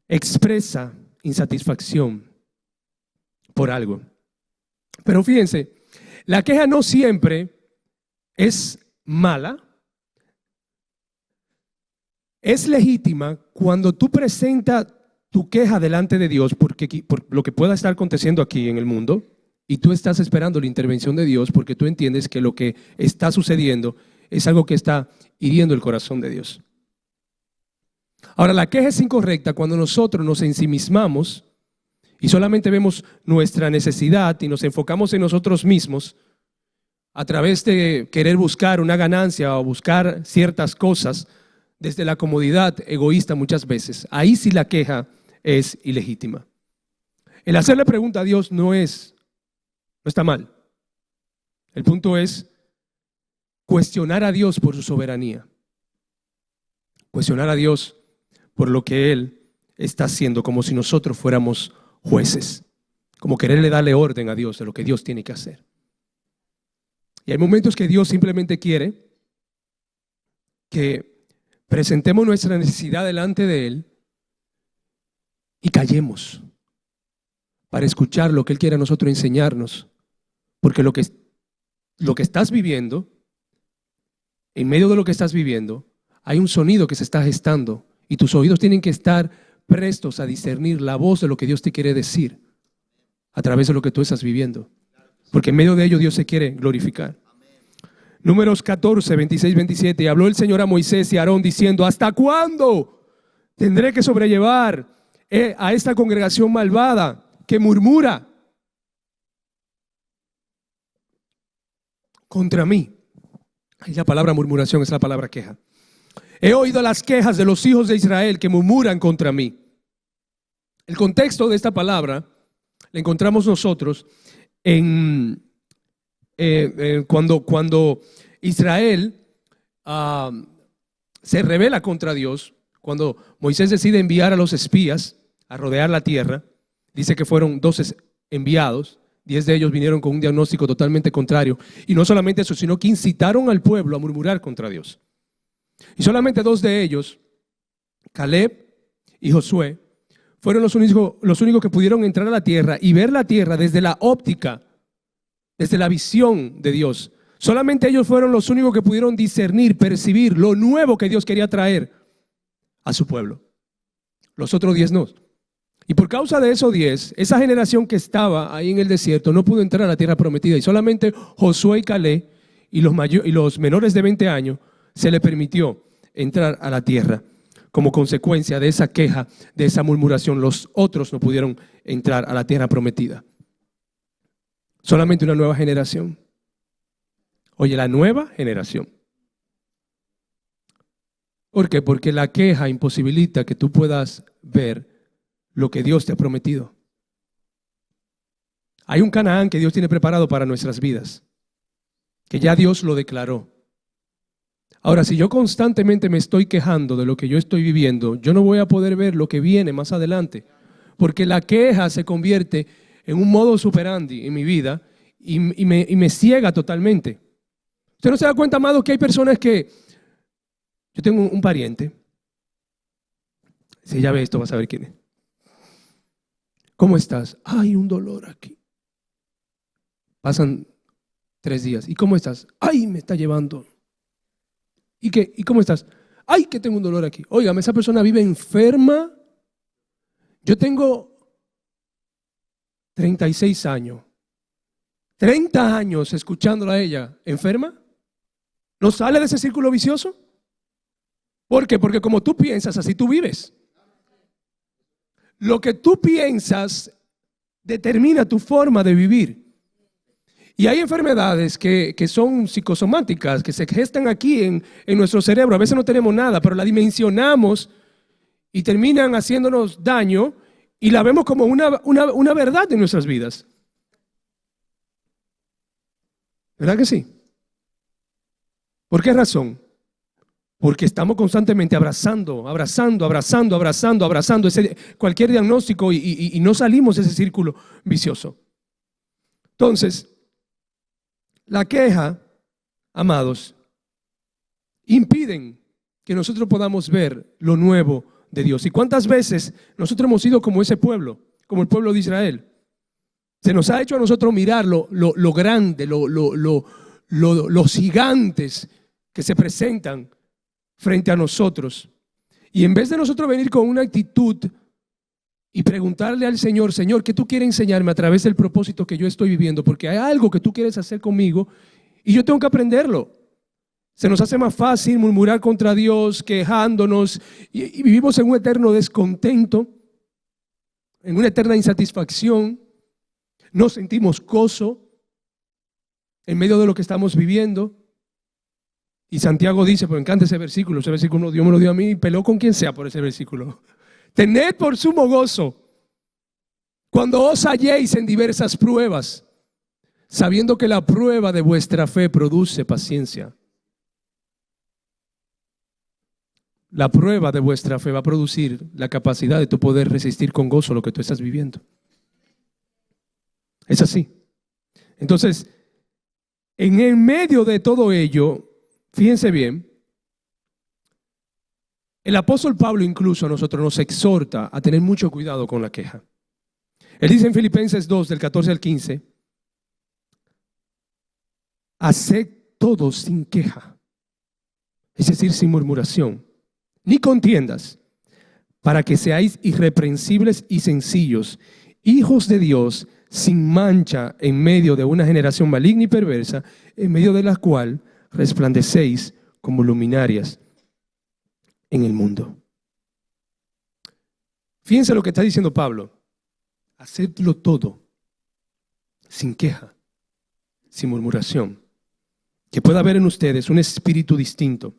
expresa insatisfacción por algo. Pero fíjense, la queja no siempre es mala. Es legítima cuando tú presentas tu queja delante de Dios por lo que pueda estar aconteciendo aquí en el mundo y tú estás esperando la intervención de Dios porque tú entiendes que lo que está sucediendo es algo que está hiriendo el corazón de Dios. Ahora, la queja es incorrecta cuando nosotros nos ensimismamos y solamente vemos nuestra necesidad y nos enfocamos en nosotros mismos a través de querer buscar una ganancia o buscar ciertas cosas desde la comodidad egoísta muchas veces. Ahí sí la queja es ilegítima. El hacerle pregunta a Dios no está mal. El punto es cuestionar a Dios por su soberanía. Cuestionar a Dios por lo que Él está haciendo, como si nosotros fuéramos jueces. Como quererle darle orden a Dios de lo que Dios tiene que hacer. Y hay momentos que Dios simplemente quiere que presentemos nuestra necesidad delante de Él y callemos para escuchar lo que Él quiere a nosotros enseñarnos. Porque lo que estás viviendo, en medio de lo que estás viviendo, hay un sonido que se está gestando y tus oídos tienen que estar prestos a discernir la voz de lo que Dios te quiere decir a través de lo que tú estás viviendo. Porque en medio de ello Dios se quiere glorificar. Números 14, 26, 27. Y habló el Señor a Moisés y a Aarón diciendo: ¿hasta cuándo tendré que sobrellevar a esta congregación malvada que murmura contra mí? Y la palabra murmuración es la palabra queja. He oído las quejas de los hijos de Israel que murmuran contra mí. El contexto de esta palabra la encontramos nosotros cuando Israel se rebela contra Dios, cuando Moisés decide enviar a los espías a rodear la tierra. Dice que fueron 12 enviados, 10 de ellos vinieron con un diagnóstico totalmente contrario, y no solamente eso, sino que incitaron al pueblo a murmurar contra Dios. Y solamente 2 de ellos, Caleb y Josué, fueron los únicos que pudieron entrar a la tierra y ver la tierra desde la óptica, desde la visión de Dios. Solamente ellos fueron los únicos que pudieron discernir, percibir lo nuevo que Dios quería traer a su pueblo. Los otros 10 no. Y por causa de esos 10, esa generación que estaba ahí en el desierto no pudo entrar a la tierra prometida. Y solamente Josué y Caleb y los menores de 20 años se le permitió entrar a la tierra. Como consecuencia de esa queja, de esa murmuración, los otros no pudieron entrar a la tierra prometida. Solamente una nueva generación. Oye, la nueva generación. ¿Por qué? Porque la queja imposibilita que tú puedas ver lo que Dios te ha prometido. Hay un Canaán que Dios tiene preparado para nuestras vidas, que ya Dios lo declaró. Ahora, si yo constantemente me estoy quejando de lo que yo estoy viviendo, yo no voy a poder ver lo que viene más adelante, porque la queja se convierte en un modus operandi en mi vida y me ciega totalmente. ¿Usted no se da cuenta, amado, que hay personas que... Yo tengo un pariente, si ya ve esto vas a ver quién es. ¿Cómo estás? Ay, un dolor aquí. Pasan 3 días. ¿Y cómo estás? Ay, me está llevando. ¿Y qué? ¿Y cómo estás? Ay, que tengo un dolor aquí. Óigame, esa persona vive enferma. Yo tengo 36 años. 30 años escuchándola a ella enferma. ¿No sale de ese círculo vicioso? ¿Por qué? Porque como tú piensas, así tú vives. Lo que tú piensas determina tu forma de vivir. Y hay enfermedades que son psicosomáticas, que se gestan aquí en nuestro cerebro. A veces no tenemos nada, pero la dimensionamos y terminan haciéndonos daño y la vemos como una verdad en nuestras vidas. ¿Verdad que sí? ¿Por qué razón? Porque estamos constantemente abrazando cualquier diagnóstico y no salimos de ese círculo vicioso. Entonces, la queja, amados, impiden que nosotros podamos ver lo nuevo de Dios. ¿Y cuántas veces nosotros hemos sido como ese pueblo, como el pueblo de Israel? Se nos ha hecho a nosotros mirar lo grande, los gigantes que se presentan frente a nosotros. Y en vez de nosotros venir con una actitud y preguntarle al Señor: Señor, ¿qué tú quieres enseñarme a través del propósito que yo estoy viviendo? Porque hay algo que tú quieres hacer conmigo y yo tengo que aprenderlo. Se nos hace más fácil murmurar contra Dios, quejándonos y vivimos en un eterno descontento, en una eterna insatisfacción. No sentimos gozo. en medio de lo que estamos viviendo. Y Santiago dice, pues me encanta ese versículo Dios me lo dio a mí y peló con quien sea por ese versículo. Tened por sumo gozo cuando os halléis en diversas pruebas, sabiendo que la prueba de vuestra fe produce paciencia. La prueba de vuestra fe va a producir la capacidad de tu poder resistir con gozo lo que tú estás viviendo. Es así. Entonces, en el medio de todo ello, fíjense bien, el apóstol Pablo incluso a nosotros nos exhorta a tener mucho cuidado con la queja. Él dice en Filipenses 2, del 14 al 15, haced todo sin queja, es decir, sin murmuración, ni contiendas, para que seáis irreprensibles y sencillos, hijos de Dios, sin mancha en medio de una generación maligna y perversa, en medio de la cual resplandecéis como luminarias en el mundo. Fíjense lo que está diciendo Pablo. Hacedlo todo sin queja, sin murmuración. Que pueda haber en ustedes un espíritu distinto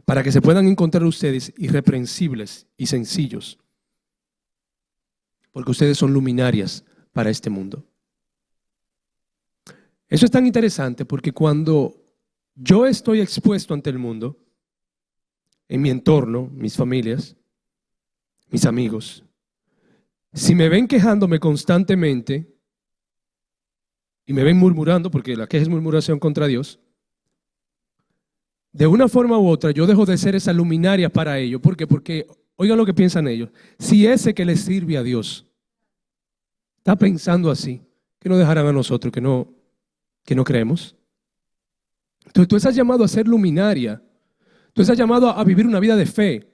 para que se puedan encontrar ustedes irreprensibles y sencillos, porque ustedes son luminarias para este mundo. Eso es tan interesante porque cuando yo estoy expuesto ante el mundo, en mi entorno, mis familias, mis amigos, si me ven quejándome constantemente y me ven murmurando, porque la queja es murmuración contra Dios, de una forma u otra yo dejo de ser esa luminaria para ellos. ¿Por qué? Porque oigan lo que piensan ellos. Si ese que les sirve a Dios está pensando así, ¿qué nos dejarán a nosotros que no creemos? Entonces tú estás llamado a ser luminaria. Tú estás llamado a vivir una vida de fe.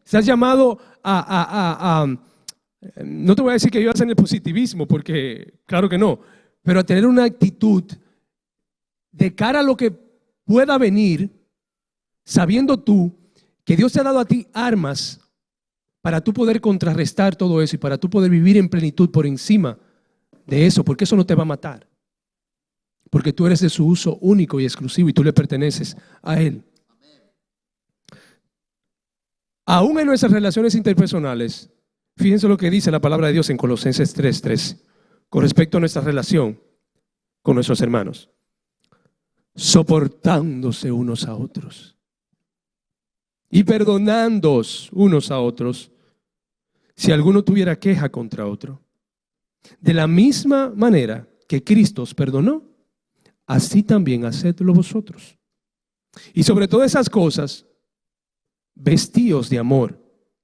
Estás llamado no te voy a decir que vivas en el positivismo, porque claro que no, pero a tener una actitud de cara a lo que pueda venir, sabiendo tú que Dios te ha dado a ti armas para tú poder contrarrestar todo eso y para tú poder vivir en plenitud por encima de eso, porque eso no te va a matar. Porque tú eres de su uso único y exclusivo y tú le perteneces a Él. Aún en nuestras relaciones interpersonales, fíjense lo que dice la palabra de Dios en Colosenses 3:3 con respecto a nuestra relación con nuestros hermanos. Soportándose unos a otros y perdonándoos unos a otros si alguno tuviera queja contra otro. De la misma manera que Cristo os perdonó, así también hacedlo vosotros. Y sobre todas esas cosas, vestíos de amor,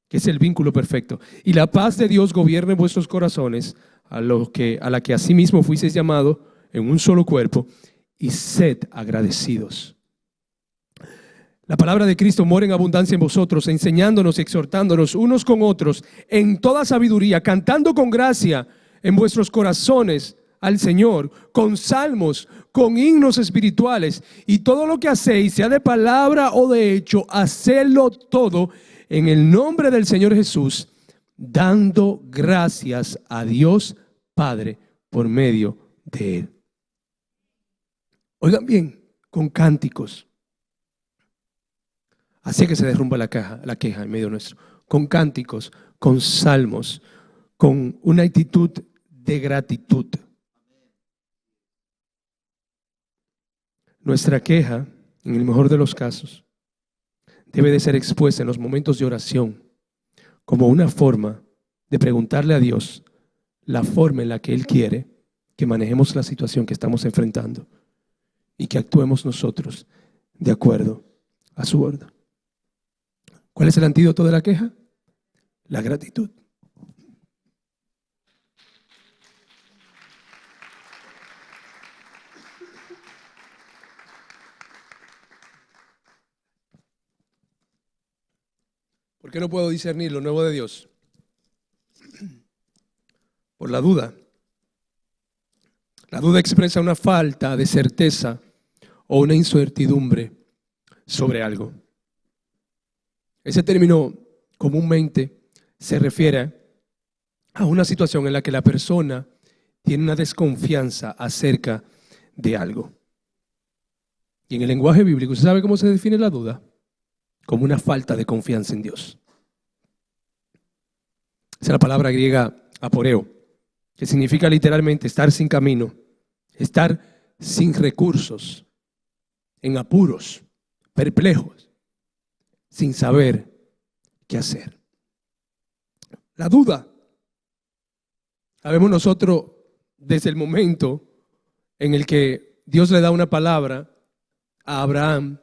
que es el vínculo perfecto, y la paz de Dios gobierne vuestros corazones, a la que asimismo fuisteis llamados en un solo cuerpo, y sed agradecidos. La palabra de Cristo mora en abundancia en vosotros, enseñándonos y exhortándonos unos con otros en toda sabiduría, cantando con gracia en vuestros corazones al Señor, con salmos, con himnos espirituales, y todo lo que hacéis, sea de palabra o de hecho, hacedlo todo en el nombre del Señor Jesús, dando gracias a Dios Padre por medio de Él. Oigan bien, con cánticos. Así que se derrumba la queja en medio nuestro. Con cánticos, con salmos, con una actitud de gratitud. Nuestra queja, en el mejor de los casos, debe de ser expuesta en los momentos de oración como una forma de preguntarle a Dios la forma en la que Él quiere que manejemos la situación que estamos enfrentando y que actuemos nosotros de acuerdo a su orden. ¿Cuál es el antídoto de la queja? La gratitud. ¿Por qué no puedo discernir lo nuevo de Dios? Por la duda. La duda expresa una falta de certeza o una incertidumbre sobre algo. Ese término comúnmente se refiere a una situación en la que la persona tiene una desconfianza acerca de algo. Y en el lenguaje bíblico, ¿usted sabe cómo se define la duda? Como una falta de confianza en Dios. Esa es la palabra griega aporeo, que significa literalmente estar sin camino, estar sin recursos, en apuros, perplejos, sin saber qué hacer. La duda, sabemos nosotros desde el momento en el que Dios le da una palabra a Abraham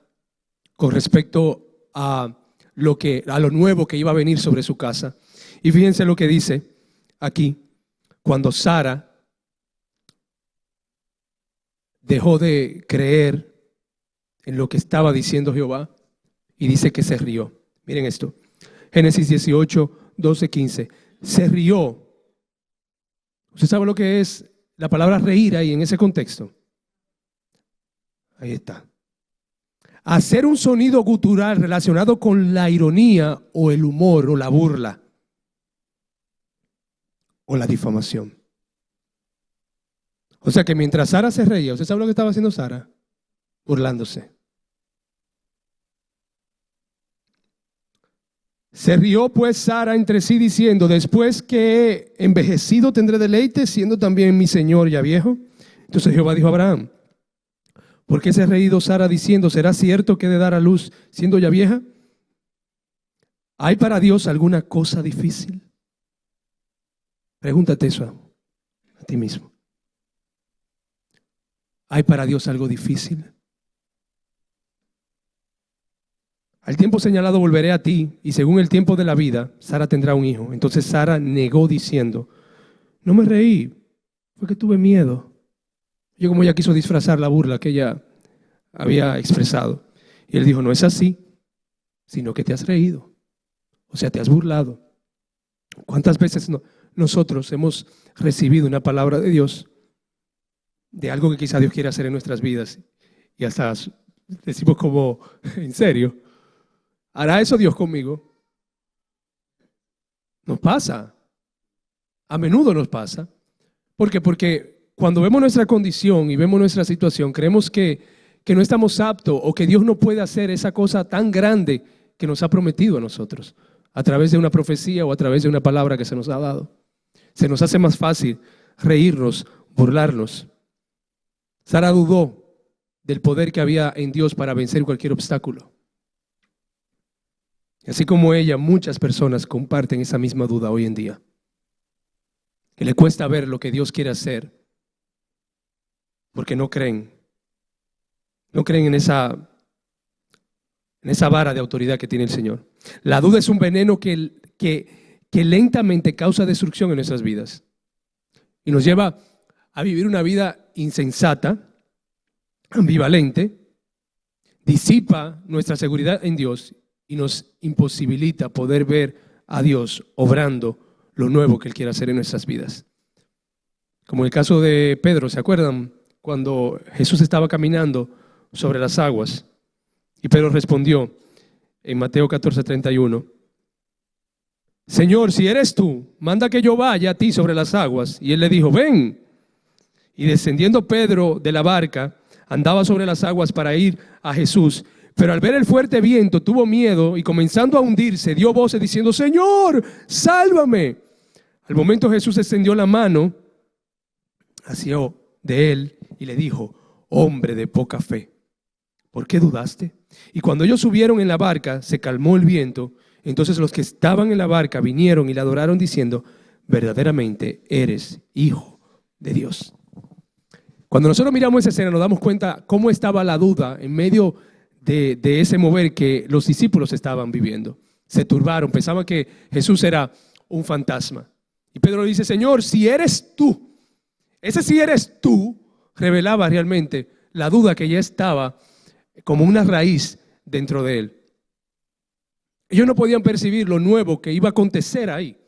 con respecto a lo nuevo que iba a venir sobre su casa. Y fíjense lo que dice aquí, cuando Sara dejó de creer en lo que estaba diciendo Jehová y dice que se rió. Miren esto, Génesis 18, 12, 15. Se rió. ¿Usted sabe lo que es la palabra reír ahí en ese contexto? Ahí está. Hacer un sonido gutural relacionado con la ironía o el humor o la burla o la difamación. O sea que mientras Sara se reía, ¿usted sabe lo que estaba haciendo Sara? Burlándose. Se rió pues Sara entre sí diciendo, después que he envejecido tendré deleite, siendo también mi señor ya viejo. Entonces Jehová dijo a Abraham, ¿por qué se ha reído Sara diciendo, ¿será cierto que he de dar a luz siendo ya vieja? ¿Hay para Dios alguna cosa difícil? Pregúntate eso a ti mismo. ¿Hay para Dios algo difícil? Al tiempo señalado volveré a ti, y según el tiempo de la vida, Sara tendrá un hijo. Entonces Sara negó diciendo, no me reí, fue que tuve miedo. Yo como ella quiso disfrazar la burla que ella había expresado. Y él dijo, no es así, sino que te has reído. O sea, te has burlado. ¿Cuántas veces nosotros hemos recibido una palabra de Dios, de algo que quizá Dios quiere hacer en nuestras vidas? Y hasta decimos como, ¿en serio? ¿Hará eso Dios conmigo? Nos pasa. A menudo nos pasa. ¿Por qué? Porque cuando vemos nuestra condición y vemos nuestra situación, creemos que no estamos aptos o que Dios no puede hacer esa cosa tan grande que nos ha prometido a nosotros, a través de una profecía o a través de una palabra que se nos ha dado. Se nos hace más fácil reírnos, burlarnos. Sara dudó del poder que había en Dios para vencer cualquier obstáculo. Y así como ella, muchas personas comparten esa misma duda hoy en día. Que le cuesta ver lo que Dios quiere hacer porque no creen. No creen en esa vara de autoridad que tiene el Señor. La duda es un veneno que lentamente causa destrucción en nuestras vidas y nos lleva a vivir una vida insensata, ambivalente, disipa nuestra seguridad en Dios y nos imposibilita poder ver a Dios obrando lo nuevo que Él quiere hacer en nuestras vidas. Como el caso de Pedro, ¿se acuerdan? Cuando Jesús estaba caminando sobre las aguas y Pedro respondió en Mateo 14:31, Señor, si eres tú, manda que yo vaya a ti sobre las aguas. Y él le dijo, ven. Y descendiendo Pedro de la barca, andaba sobre las aguas para ir a Jesús. Pero al ver el fuerte viento, tuvo miedo y comenzando a hundirse, dio voces diciendo, Señor, sálvame. Al momento Jesús extendió la mano hacia de él y le dijo, hombre de poca fe, ¿por qué dudaste? Y cuando ellos subieron en la barca, se calmó el viento. Entonces los que estaban en la barca vinieron y le adoraron diciendo, verdaderamente eres hijo de Dios. Cuando nosotros miramos esa escena nos damos cuenta cómo estaba la duda en medio de ese mover que los discípulos estaban viviendo. Se turbaron, pensaban que Jesús era un fantasma. Y Pedro dice, Señor, si eres tú, ese si eres tú, revelaba realmente la duda que ya estaba como una raíz dentro de él. Ellos no podían percibir lo nuevo que iba a acontecer ahí.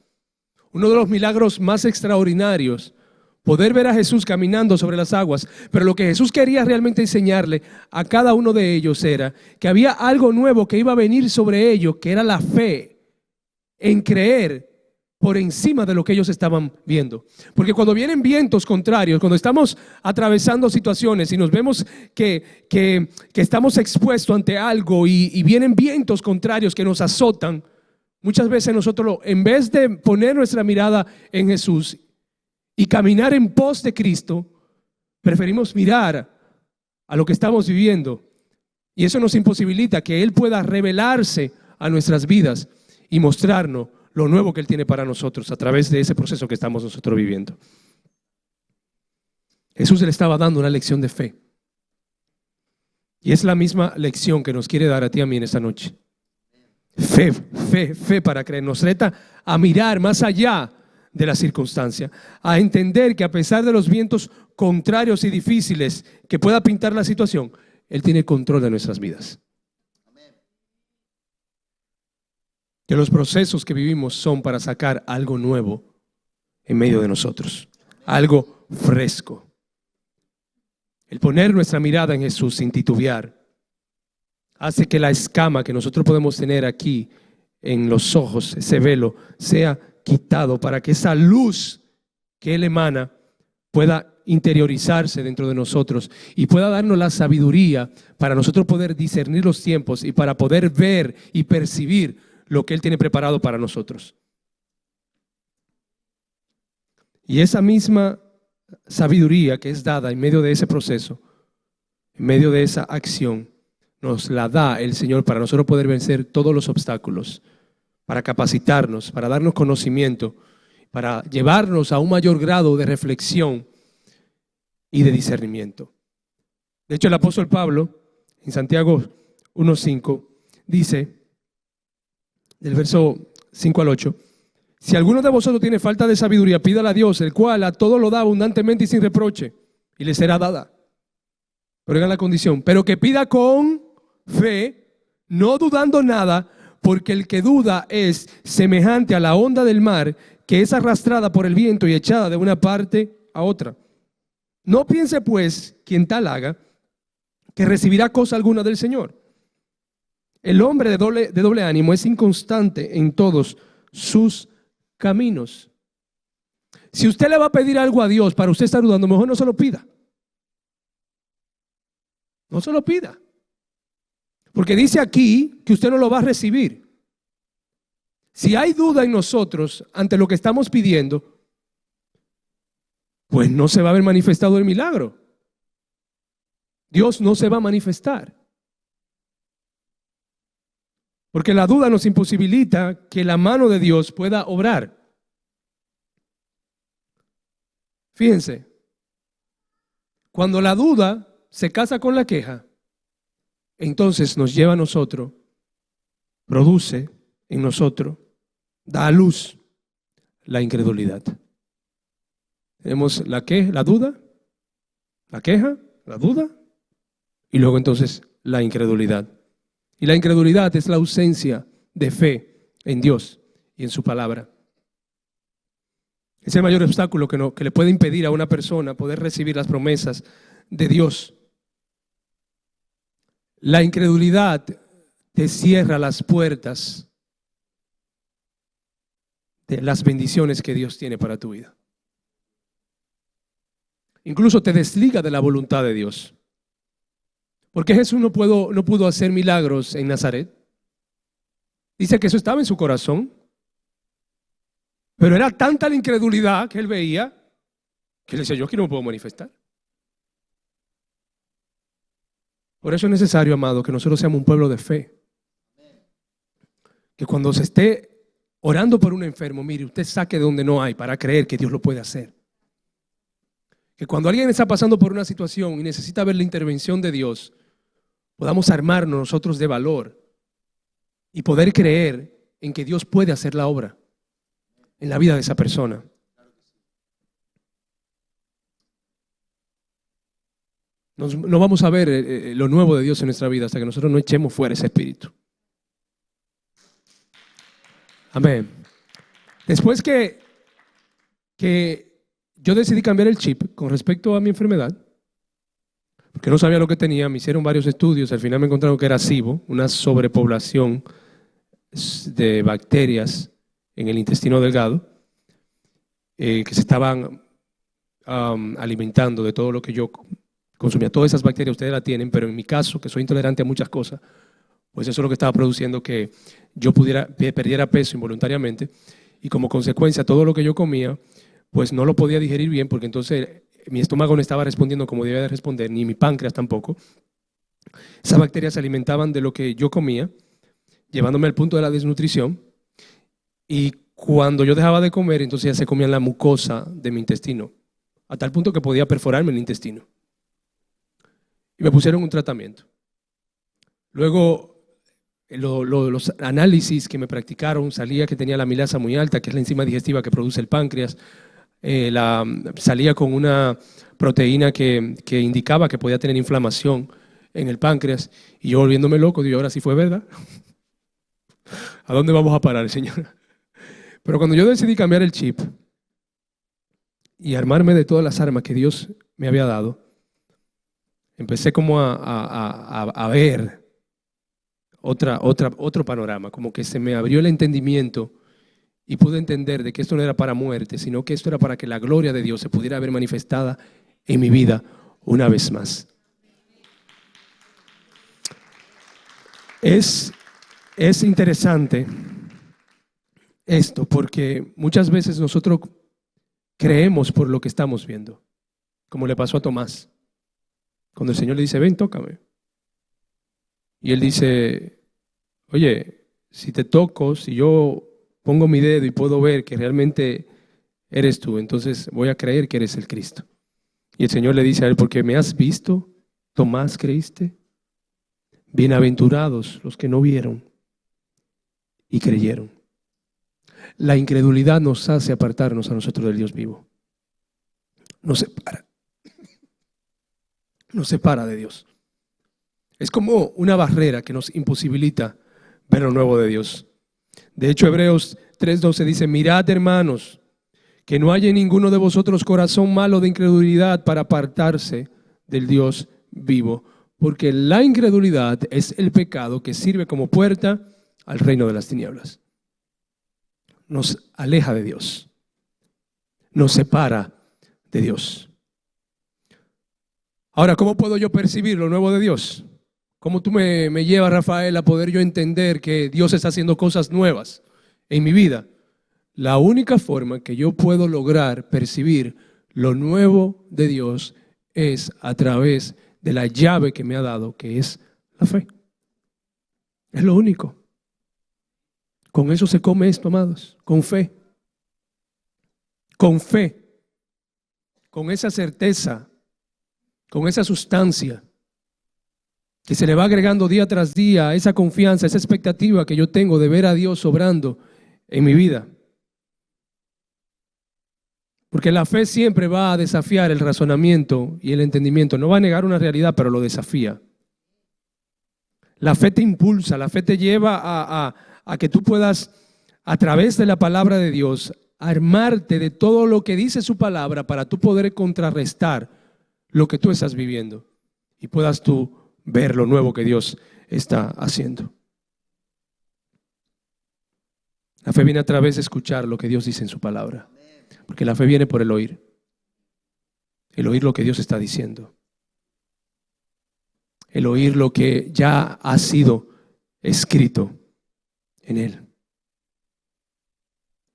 Uno de los milagros más extraordinarios, poder ver a Jesús caminando sobre las aguas, pero lo que Jesús quería realmente enseñarle a cada uno de ellos era que había algo nuevo que iba a venir sobre ellos, que era la fe en creer por encima de lo que ellos estaban viendo. Porque cuando vienen vientos contrarios, cuando estamos atravesando situaciones y nos vemos que estamos expuestos ante algo y vienen vientos contrarios que nos azotan, muchas veces nosotros, en vez de poner nuestra mirada en Jesús y caminar en pos de Cristo, preferimos mirar a lo que estamos viviendo. Y eso nos imposibilita que Él pueda revelarse a nuestras vidas y mostrarnos lo nuevo que Él tiene para nosotros a través de ese proceso que estamos nosotros viviendo. Jesús le estaba dando una lección de fe. Y es la misma lección que nos quiere dar a ti y a mí en esta noche. Fe, fe, fe para creer. Nos reta a mirar más allá de la circunstancia, a entender que a pesar de los vientos contrarios y difíciles que pueda pintar la situación, Él tiene control de nuestras vidas. Que los procesos que vivimos son para sacar algo nuevo en medio de nosotros, algo fresco. El poner nuestra mirada en Jesús sin titubear hace que la escama que nosotros podemos tener aquí en los ojos, ese velo, sea quitado para que esa luz que Él emana pueda interiorizarse dentro de nosotros y pueda darnos la sabiduría para nosotros poder discernir los tiempos y para poder ver y percibir lo que Él tiene preparado para nosotros. Y esa misma sabiduría que es dada en medio de ese proceso, en medio de esa acción, nos la da el Señor para nosotros poder vencer todos los obstáculos, para capacitarnos, para darnos conocimiento, para llevarnos a un mayor grado de reflexión y de discernimiento. De hecho, el apóstol Pablo, en Santiago 1:5, dice, del verso 5 al 8, si alguno de vosotros tiene falta de sabiduría, pídala a Dios, el cual a todo lo da abundantemente y sin reproche, y le será dada. Pero oigan la condición, pero que pida con fe, no dudando nada, porque el que duda es semejante a la onda del mar, que es arrastrada por el viento y echada de una parte a otra. No piense pues quien tal haga, que recibirá cosa alguna del Señor. El hombre de doble ánimo es inconstante en todos sus caminos. Si usted le va a pedir algo a Dios para usted estar dudando, mejor no se lo pida. No se lo pida. Porque dice aquí que usted no lo va a recibir. Si hay duda en nosotros ante lo que estamos pidiendo, pues no se va a ver manifestado el milagro. Dios no se va a manifestar. Porque la duda nos imposibilita que la mano de Dios pueda obrar. Fíjense, cuando la duda se casa con la queja, entonces nos lleva a nosotros, produce en nosotros, da a luz la incredulidad. Tenemos la duda, la queja, la duda, y luego entonces la incredulidad. Y la incredulidad es la ausencia de fe en Dios y en su palabra. Es el mayor obstáculo que le puede impedir a una persona poder recibir las promesas de Dios. La incredulidad te cierra las puertas de las bendiciones que Dios tiene para tu vida. Incluso te desliga de la voluntad de Dios. ¿Por qué Jesús no pudo hacer milagros en Nazaret? Dice que eso estaba en su corazón. Pero era tanta la incredulidad que él veía que él decía, yo aquí no me puedo manifestar. Por eso es necesario, amado, que nosotros seamos un pueblo de fe. Que cuando se esté orando por un enfermo, mire, usted saque de donde no hay para creer que Dios lo puede hacer. Que cuando alguien está pasando por una situación y necesita ver la intervención de Dios, podamos armarnos nosotros de valor y poder creer en que Dios puede hacer la obra en la vida de esa persona. No vamos a ver lo nuevo de Dios en nuestra vida hasta que nosotros no echemos fuera ese espíritu. Amén. Después que yo decidí cambiar el chip con respecto a mi enfermedad, porque no sabía lo que tenía, me hicieron varios estudios, al final me encontraron que era SIBO, una sobrepoblación de bacterias en el intestino delgado. que se estaban alimentando de todo lo que yo consumía. Todas esas bacterias ustedes las tienen, pero en mi caso, que soy intolerante a muchas cosas, pues eso es lo que estaba produciendo que yo perdiera peso involuntariamente, y como consecuencia todo lo que yo comía, pues no lo podía digerir bien, porque entonces mi estómago no estaba respondiendo como debía de responder, ni mi páncreas tampoco. Esas bacterias se alimentaban de lo que yo comía, llevándome al punto de la desnutrición, y cuando yo dejaba de comer, entonces ya se comían la mucosa de mi intestino, a tal punto que podía perforarme el intestino. Y me pusieron un tratamiento. Luego, los análisis que me practicaron, salía que tenía la amilasa muy alta, que es la enzima digestiva que produce el páncreas. Salía con una proteína que indicaba que podía tener inflamación en el páncreas. Y yo volviéndome loco, digo, ahora sí fue verdad. ¿A dónde vamos a parar, Señor? Pero cuando yo decidí cambiar el chip y armarme de todas las armas que Dios me había dado, empecé como a ver otro panorama, como que se me abrió el entendimiento y pude entender de que esto no era para muerte, sino que esto era para que la gloria de Dios se pudiera ver manifestada en mi vida una vez más. Es interesante esto, porque muchas veces nosotros creemos por lo que estamos viendo, como le pasó a Tomás, cuando el Señor le dice, ven, tócame. Y él dice, oye, si te toco, si yo pongo mi dedo y puedo ver que realmente eres tú, entonces voy a creer que eres el Cristo. Y el Señor le dice a él, porque me has visto, Tomás, ¿creíste? Bienaventurados los que no vieron y creyeron. La incredulidad nos hace apartarnos a nosotros del Dios vivo. Nos separa de Dios. Es como una barrera que nos imposibilita ver lo nuevo de Dios. De hecho, Hebreos 3:12 dice, mirad, hermanos, que no haya en ninguno de vosotros corazón malo de incredulidad para apartarse del Dios vivo, porque la incredulidad es el pecado que sirve como puerta al reino de las tinieblas. Nos aleja de Dios, nos separa de Dios. Ahora, ¿cómo puedo yo percibir lo nuevo de Dios? ¿Cómo tú me llevas, Rafael, a poder yo entender que Dios está haciendo cosas nuevas en mi vida? La única forma que yo puedo lograr percibir lo nuevo de Dios es a través de la llave que me ha dado, que es la fe. Es lo único. Con eso se come esto, amados, con fe. Con fe. Con esa certeza, con esa sustancia que se le va agregando día tras día, esa confianza, esa expectativa que yo tengo de ver a Dios obrando en mi vida. Porque la fe siempre va a desafiar el razonamiento y el entendimiento. No va a negar una realidad, pero lo desafía. La fe te impulsa, la fe te lleva a que tú puedas, a través de la palabra de Dios, armarte de todo lo que dice su palabra para tú poder contrarrestar lo que tú estás viviendo y puedas tú ver lo nuevo que Dios está haciendo. La fe viene a través de escuchar lo que Dios dice en su palabra, porque la fe viene por el oír lo que Dios está diciendo, el oír lo que ya ha sido escrito en Él.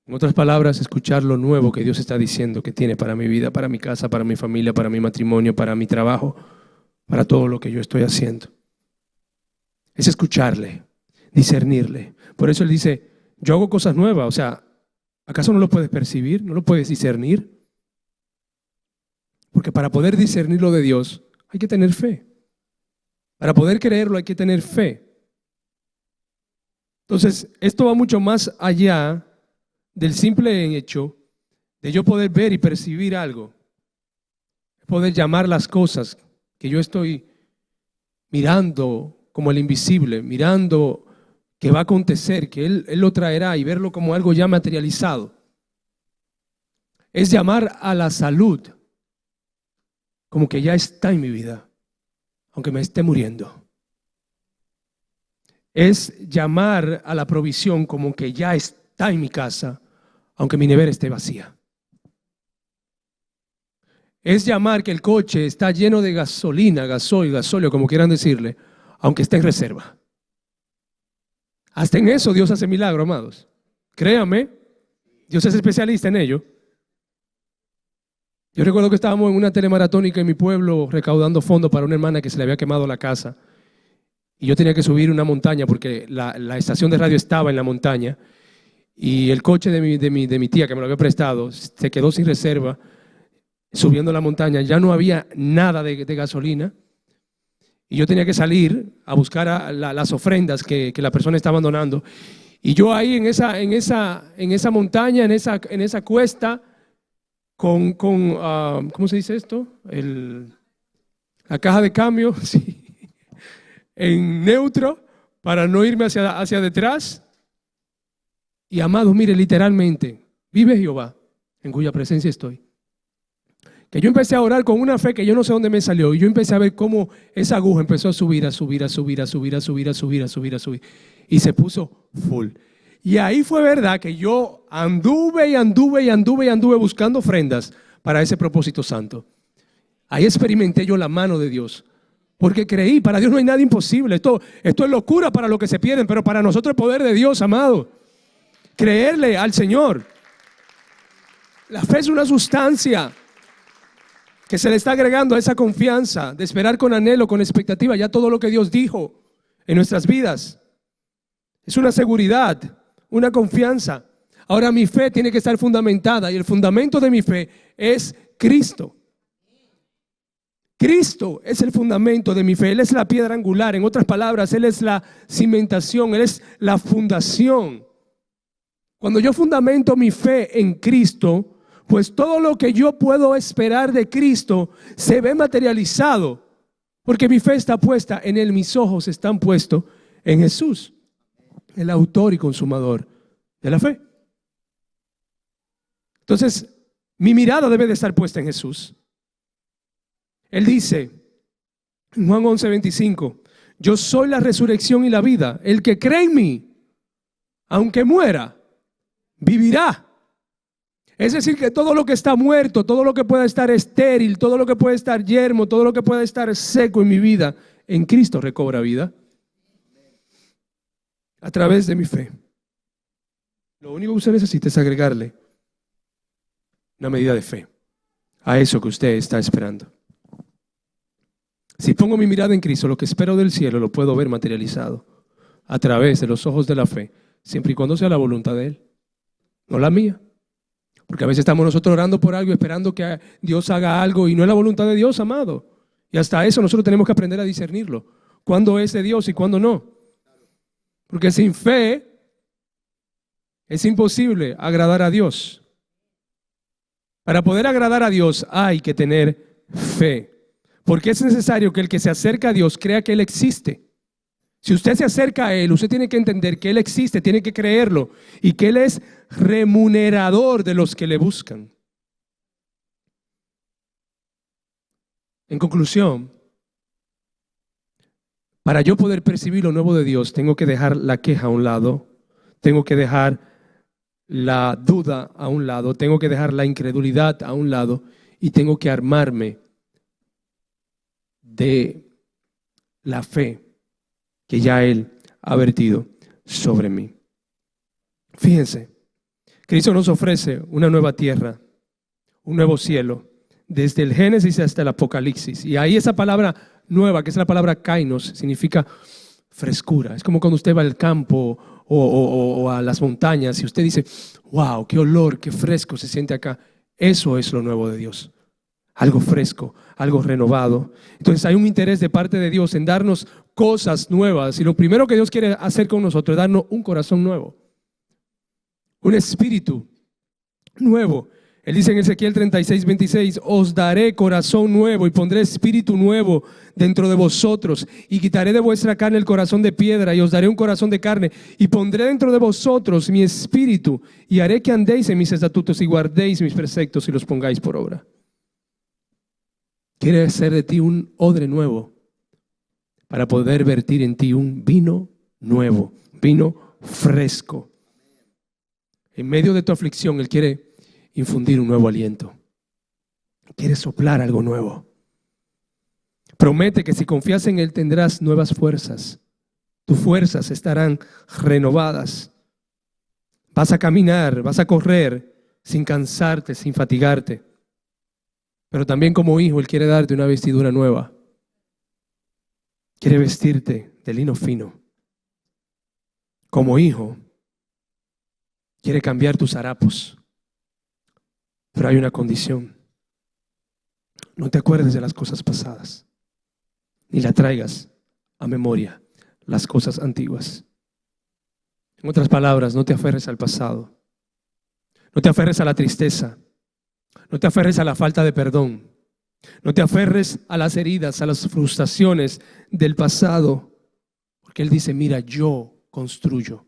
En otras palabras, escuchar lo nuevo que Dios está diciendo que tiene para mi vida, para mi casa, para mi familia, para mi matrimonio, para mi trabajo, para todo lo que yo estoy haciendo. Es escucharle, discernirle. Por eso Él dice, yo hago cosas nuevas. O sea, ¿acaso no lo puedes percibir? ¿No lo puedes discernir? Porque para poder discernir lo de Dios hay que tener fe. Para poder creerlo hay que tener fe. Entonces, esto va mucho más allá del simple hecho de yo poder ver y percibir algo, poder llamar las cosas que yo estoy mirando como el invisible, mirando que va a acontecer, que Él lo traerá, y verlo como algo ya materializado. Es llamar a la salud como que ya está en mi vida, aunque me esté muriendo. Es llamar a la provisión como que ya está en mi casa, aunque mi nevera esté vacía. es llamar que el coche está lleno de gasolina, gasoil, gasóleo, como quieran decirle, aunque esté en reserva. Hasta en eso Dios hace milagro, amados. Créanme, Dios es especialista en ello. Yo recuerdo que estábamos en una telemaratónica en mi pueblo recaudando fondos para una hermana que se le había quemado la casa. Y yo tenía que subir una montaña porque la estación de radio estaba en la montaña. Y el coche de mi tía que me lo había prestado se quedó sin reserva subiendo la montaña. Ya no había nada de gasolina. Y yo tenía que salir a buscar las ofrendas que la persona estaba abandonando. Y yo ahí en esa montaña, en esa cuesta, ¿cómo se dice esto? La caja de cambio, sí, en neutro, para no irme hacia detrás. Y amado, mire, literalmente, vive Jehová, en cuya presencia estoy. Que yo empecé a orar con una fe que yo no sé dónde me salió. Y yo empecé a ver cómo esa aguja empezó a subir, a subir, a subir, a subir, a subir, a subir, a subir, a subir. Y se puso full. Y ahí fue verdad que yo anduve buscando ofrendas para ese propósito santo. Ahí experimenté yo la mano de Dios. Porque creí, para Dios no hay nada imposible. Esto es locura para los que se pierden, pero para nosotros el poder de Dios, amado. Creerle al Señor. La fe es una sustancia que se le está agregando a esa confianza de esperar con anhelo, con expectativa, ya todo lo que Dios dijo en nuestras vidas. Es una seguridad, una confianza. Ahora mi fe tiene que estar fundamentada y el fundamento de mi fe es Cristo. Cristo es el fundamento de mi fe. Él es la piedra angular. En otras palabras, Él es la cimentación, Él es la fundación. Cuando yo fundamento mi fe en Cristo, pues todo lo que yo puedo esperar de Cristo se ve materializado, porque mi fe está puesta en Él, mis ojos están puestos en Jesús, el autor y consumador de la fe. Entonces, mi mirada debe de estar puesta en Jesús. Él dice en Juan 11:25, yo soy la resurrección y la vida. El que cree en mí, aunque muera, vivirá. Es decir, que todo lo que está muerto, todo lo que pueda estar estéril, todo lo que puede estar yermo, todo lo que pueda estar seco en mi vida, en Cristo recobra vida. A través de mi fe. Lo único que usted necesita es agregarle una medida de fe a eso que usted está esperando. Si pongo mi mirada en Cristo, lo que espero del cielo lo puedo ver materializado a través de los ojos de la fe, siempre y cuando sea la voluntad de Él, no la mía. Porque a veces estamos nosotros orando por algo, esperando que Dios haga algo y no es la voluntad de Dios, amado. Y hasta eso nosotros tenemos que aprender a discernirlo. Cuándo es de Dios y cuándo no. Porque sin fe es imposible agradar a Dios. Para poder agradar a Dios hay que tener fe. Porque es necesario que el que se acerca a Dios crea que Él existe. Si usted se acerca a Él, usted tiene que entender que Él existe, tiene que creerlo y que Él es remunerador de los que le buscan. En conclusión, para yo poder percibir lo nuevo de Dios, tengo que dejar la queja a un lado, tengo que dejar la duda a un lado, tengo que dejar la incredulidad a un lado y tengo que armarme de la fe que ya Él ha vertido sobre mí. Fíjense, Cristo nos ofrece una nueva tierra, un nuevo cielo, desde el Génesis hasta el Apocalipsis. Y ahí esa palabra nueva, que es la palabra kainos, significa frescura. Es como cuando usted va al campo o a las montañas y usted dice, wow, qué olor, qué fresco se siente acá. Eso es lo nuevo de Dios. Algo fresco, algo renovado. Entonces hay un interés de parte de Dios en darnos cosas nuevas. Y lo primero que Dios quiere hacer con nosotros es darnos un corazón nuevo. Un espíritu nuevo. Él dice en Ezequiel 36:26, os daré corazón nuevo y pondré espíritu nuevo dentro de vosotros y quitaré de vuestra carne el corazón de piedra y os daré un corazón de carne y pondré dentro de vosotros mi espíritu y haré que andéis en mis estatutos y guardéis mis preceptos y los pongáis por obra. Quiere hacer de ti un odre nuevo para poder vertir en ti un vino nuevo, vino fresco. En medio de tu aflicción, Él quiere infundir un nuevo aliento. quiere soplar algo nuevo. Promete que si confías en Él tendrás nuevas fuerzas. Tus fuerzas estarán renovadas. Vas a caminar, vas a correr sin cansarte, sin fatigarte. Pero también como hijo Él quiere darte una vestidura nueva. Quiere vestirte de lino fino. Como hijo, quiere cambiar tus harapos. Pero hay una condición. No te acuerdes de las cosas pasadas, ni la traigas a memoria las cosas antiguas. En otras palabras, no te aferres al pasado. No te aferres a la tristeza. No te aferres a la falta de perdón. No te aferres a las heridas, a las frustraciones del pasado. Porque Él dice, mira, yo construyo.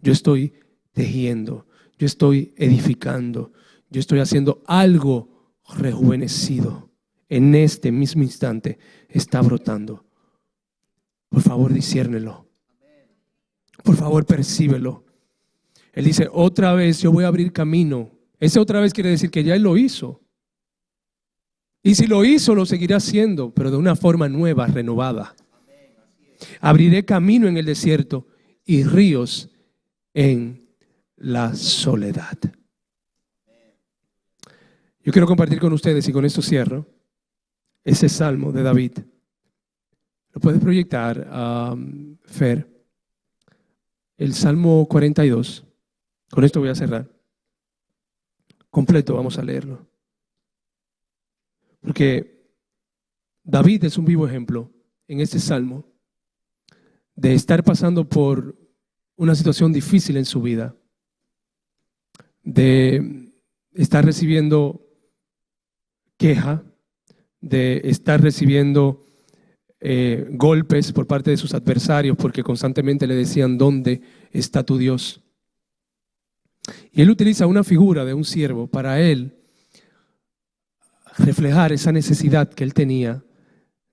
Yo estoy tejiendo. Yo estoy edificando. Yo estoy haciendo algo rejuvenecido. En este mismo instante está brotando. Por favor, disciérnelo. Por favor, percíbelo. Él dice, otra vez yo voy a abrir camino. Ese otra vez quiere decir que ya Él lo hizo. Y si lo hizo, lo seguirá haciendo, pero de una forma nueva, renovada. Abriré camino en el desierto y ríos en la soledad. Yo quiero compartir con ustedes, y con esto cierro, ese salmo de David. Lo puedes proyectar, Fer. El Salmo 42. Con esto voy a cerrar. Completo, vamos a leerlo. Porque David es un vivo ejemplo en este salmo de estar pasando por una situación difícil en su vida, de estar recibiendo queja, de estar recibiendo golpes por parte de sus adversarios porque constantemente le decían, ¿dónde está tu Dios? Y él utiliza una figura de un siervo para él reflejar esa necesidad que él tenía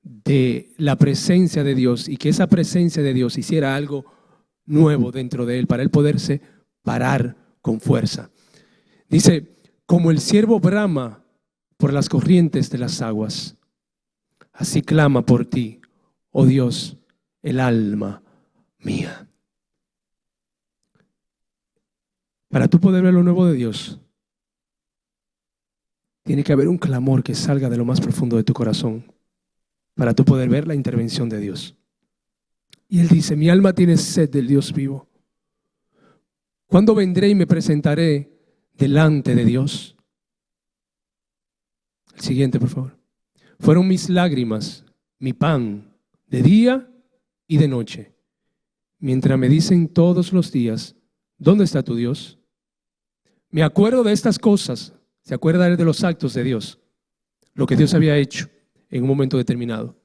de la presencia de Dios y que esa presencia de Dios hiciera algo nuevo dentro de él para él poderse parar con fuerza. Dice, como el ciervo brama por las corrientes de las aguas, así clama por ti, oh Dios, el alma mía. Para tú poder ver lo nuevo de Dios, tiene que haber un clamor que salga de lo más profundo de tu corazón para tú poder ver la intervención de Dios. Y él dice, mi alma tiene sed del Dios vivo. ¿Cuándo vendré y me presentaré delante de Dios? El siguiente, por favor. Fueron mis lágrimas, mi pan, de día y de noche, mientras me dicen todos los días, ¿dónde está tu Dios? Me acuerdo de estas cosas. Se acuerda de los actos de Dios, lo que Dios había hecho en un momento determinado.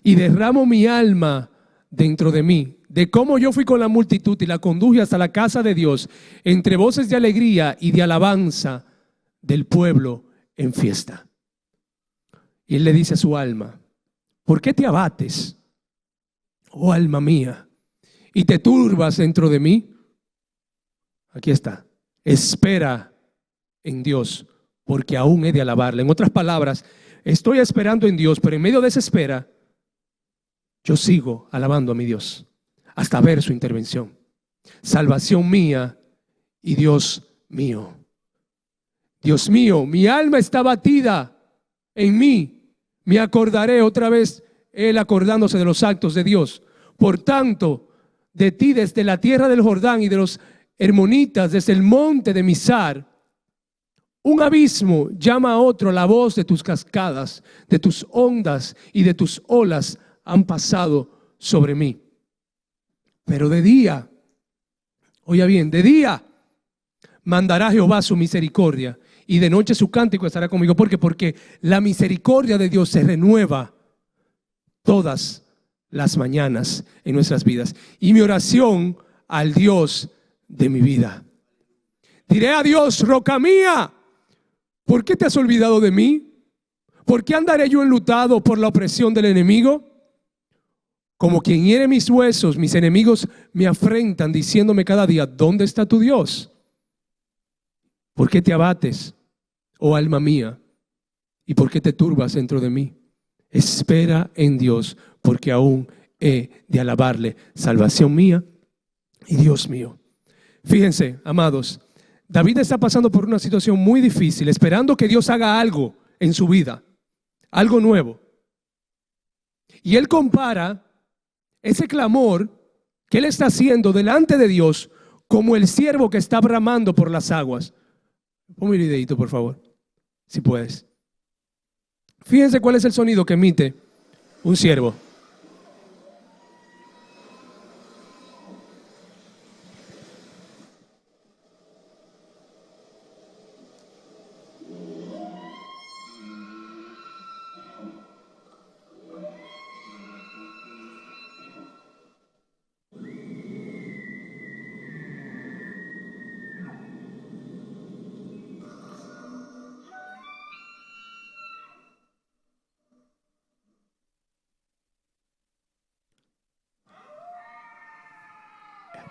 Y derramo mi alma dentro de mí, de cómo yo fui con la multitud y la conduje hasta la casa de Dios, entre voces de alegría y de alabanza del pueblo en fiesta. Y él le dice a su alma, ¿por qué te abates, oh alma mía, y te turbas dentro de mí? Aquí está, espera en Dios, porque aún he de alabarle. En otras palabras, estoy esperando en Dios, pero en medio de esa espera, yo sigo alabando a mi Dios, hasta ver su intervención. Salvación mía y Dios mío. Dios mío, mi alma está batida en mí. Me acordaré otra vez, él acordándose de los actos de Dios. Por tanto, de ti desde la tierra del Jordán y de los hermonitas, desde el monte de Mizar, un abismo llama a otro, la voz de tus cascadas, de tus ondas y de tus olas han pasado sobre mí. Pero de día, oiga bien, de día mandará Jehová su misericordia y de noche su cántico estará conmigo. ¿Por qué? Porque la misericordia de Dios se renueva todas las mañanas en nuestras vidas. Y mi oración al Dios de mi vida. Diré a Dios, roca mía, ¿por qué te has olvidado de mí? ¿Por qué andaré yo enlutado por la opresión del enemigo? Como quien hiere mis huesos, mis enemigos me afrentan diciéndome cada día, ¿dónde está tu Dios? ¿Por qué te abates, oh alma mía? ¿Y por qué te turbas dentro de mí? Espera en Dios, porque aún he de alabarle, salvación mía y Dios mío. Fíjense, amados, David está pasando por una situación muy difícil, esperando que Dios haga algo en su vida, algo nuevo. Y él compara ese clamor que él está haciendo delante de Dios como el ciervo que está bramando por las aguas. Ponme el videito, por favor, si puedes. Fíjense cuál es el sonido que emite un ciervo.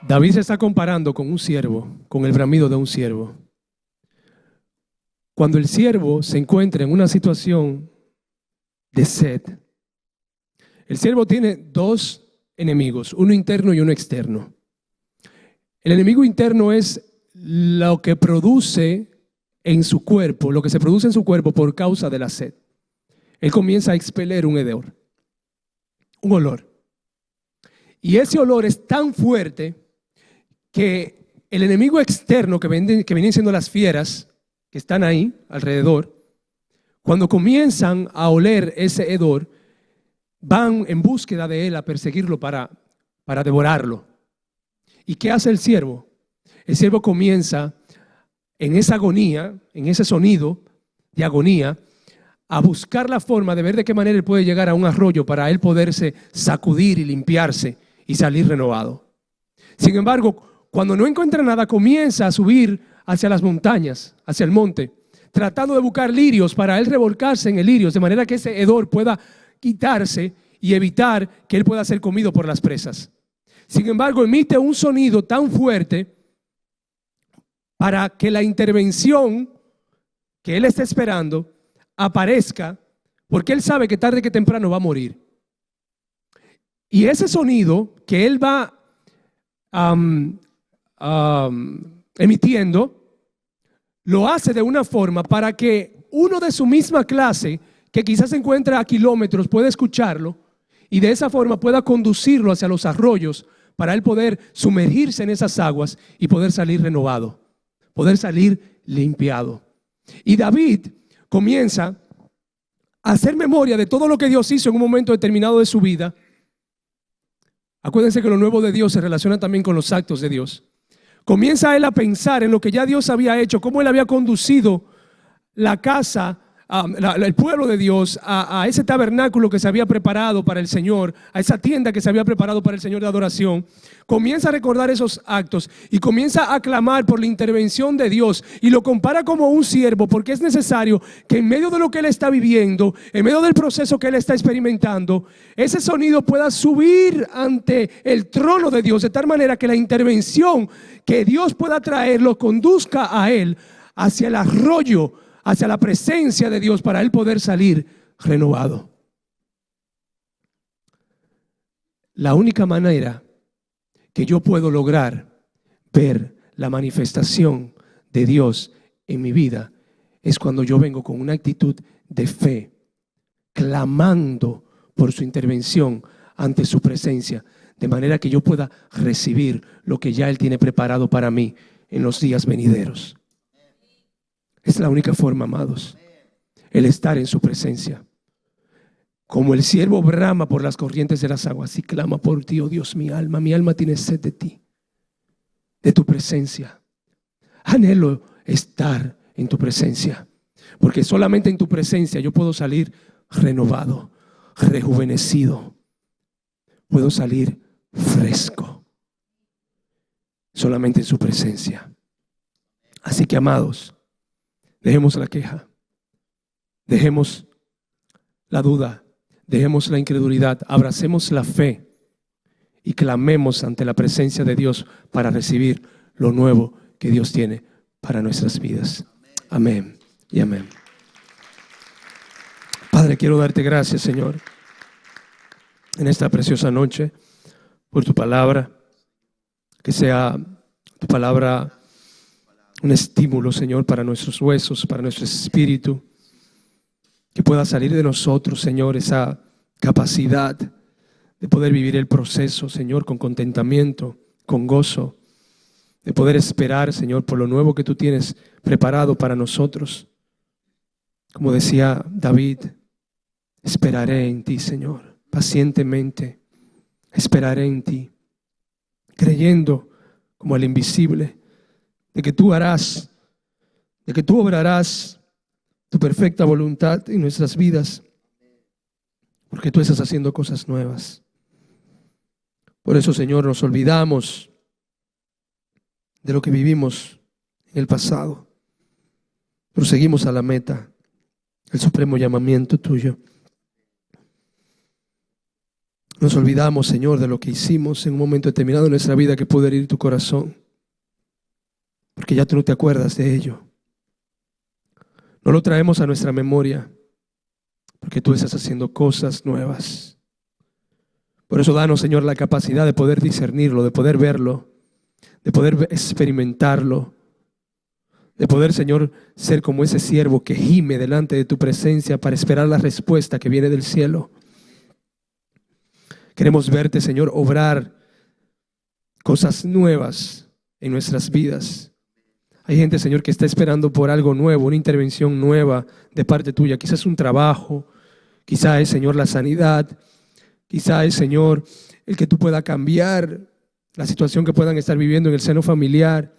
David se está comparando con un ciervo, con el bramido de un ciervo. Cuando el ciervo se encuentra en una situación de sed, el ciervo tiene dos enemigos, uno interno y uno externo. El enemigo interno es lo que produce en su cuerpo, lo que se produce en su cuerpo por causa de la sed. Él comienza a expeler un hedor, un olor. Y ese olor es tan fuerte que el enemigo externo, que vienen siendo las fieras que están ahí alrededor, cuando comienzan a oler ese hedor, van en búsqueda de él a perseguirlo para devorarlo. ¿Y qué hace el ciervo? El ciervo comienza en esa agonía, en ese sonido de agonía, a buscar la forma de ver de qué manera él puede llegar a un arroyo para él poderse sacudir y limpiarse y salir renovado. Sin embargo, cuando no encuentra nada, comienza a subir hacia las montañas, hacia el monte, tratando de buscar lirios para él revolcarse en el lirio, de manera que ese hedor pueda quitarse y evitar que él pueda ser comido por las presas. Sin embargo, emite un sonido tan fuerte para que la intervención que él está esperando aparezca, porque él sabe que tarde que temprano va a morir. Y ese sonido que él va emitiendo, lo hace de una forma para que uno de su misma clase, que quizás se encuentra a kilómetros, pueda escucharlo y de esa forma pueda conducirlo hacia los arroyos para él poder sumergirse en esas aguas y poder salir renovado, poder salir limpiado. Y David comienza a hacer memoria de todo lo que Dios hizo en un momento determinado de su vida. Acuérdense que lo nuevo de Dios se relaciona también con los actos de Dios. Comienza él a pensar en lo que ya Dios había hecho, cómo él había conducido la casa, el pueblo de Dios a ese tabernáculo que se había preparado para el Señor, a esa tienda que se había preparado para el Señor de adoración. Comienza a recordar esos actos y comienza a clamar por la intervención de Dios y lo compara como un siervo, porque es necesario que en medio de lo que él está viviendo, en medio del proceso que él está experimentando, ese sonido pueda subir ante el trono de Dios, de tal manera que la intervención que Dios pueda traer lo conduzca a él hacia el arroyo, hacia la presencia de Dios, para él poder salir renovado. La única manera que yo puedo lograr ver la manifestación de Dios en mi vida es cuando yo vengo con una actitud de fe, clamando por su intervención ante su presencia, de manera que yo pueda recibir lo que ya Él tiene preparado para mí en los días venideros. Es la única forma, amados, el estar en su presencia. Como el ciervo brama por las corrientes de las aguas, así clama por ti, oh Dios, mi alma tiene sed de ti, de tu presencia. Anhelo estar en tu presencia, porque solamente en tu presencia yo puedo salir renovado, rejuvenecido, puedo salir fresco, solamente en su presencia. Así que, amados, dejemos la queja, dejemos la duda, dejemos la incredulidad, abracemos la fe y clamemos ante la presencia de Dios para recibir lo nuevo que Dios tiene para nuestras vidas. Amén y amén. Padre, quiero darte gracias, Señor, en esta preciosa noche, por tu palabra. Que sea tu palabra un estímulo, Señor, para nuestros huesos, para nuestro espíritu. Que pueda salir de nosotros, Señor, esa capacidad de poder vivir el proceso, Señor, con contentamiento, con gozo. De poder esperar, Señor, por lo nuevo que tú tienes preparado para nosotros. Como decía David, esperaré en ti, Señor, pacientemente. Esperaré en ti, creyendo como el invisible, de que tú harás, de que tú obrarás tu perfecta voluntad en nuestras vidas, porque tú estás haciendo cosas nuevas. Por eso, Señor, nos olvidamos de lo que vivimos en el pasado. Proseguimos a la meta, el supremo llamamiento tuyo. Nos olvidamos, Señor, de lo que hicimos en un momento determinado en nuestra vida que pudo herir tu corazón, porque ya tú no te acuerdas de ello. No lo traemos a nuestra memoria, porque tú estás haciendo cosas nuevas. Por eso danos, Señor, la capacidad de poder discernirlo, de poder verlo, de poder experimentarlo, de poder, Señor, ser como ese siervo que gime delante de tu presencia para esperar la respuesta que viene del cielo. Queremos verte, Señor, obrar cosas nuevas en nuestras vidas. Hay gente, Señor, que está esperando por algo nuevo, una intervención nueva de parte tuya. Quizás un trabajo, quizás es, Señor, la sanidad, quizás es, Señor, el que tú puedas cambiar la situación que puedan estar viviendo en el seno familiar.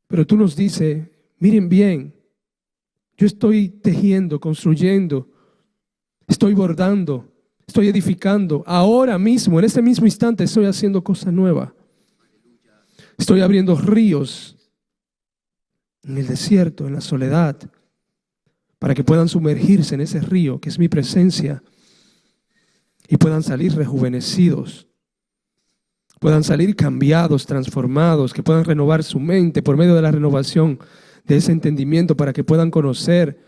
Pero tú nos dices, miren bien, yo estoy tejiendo, construyendo, estoy bordando, estoy edificando. Ahora mismo, en este mismo instante, estoy haciendo cosa nueva. Estoy abriendo ríos en el desierto, en la soledad, para que puedan sumergirse en ese río que es mi presencia y puedan salir rejuvenecidos, puedan salir cambiados, transformados, que puedan renovar su mente por medio de la renovación de ese entendimiento, para que puedan conocer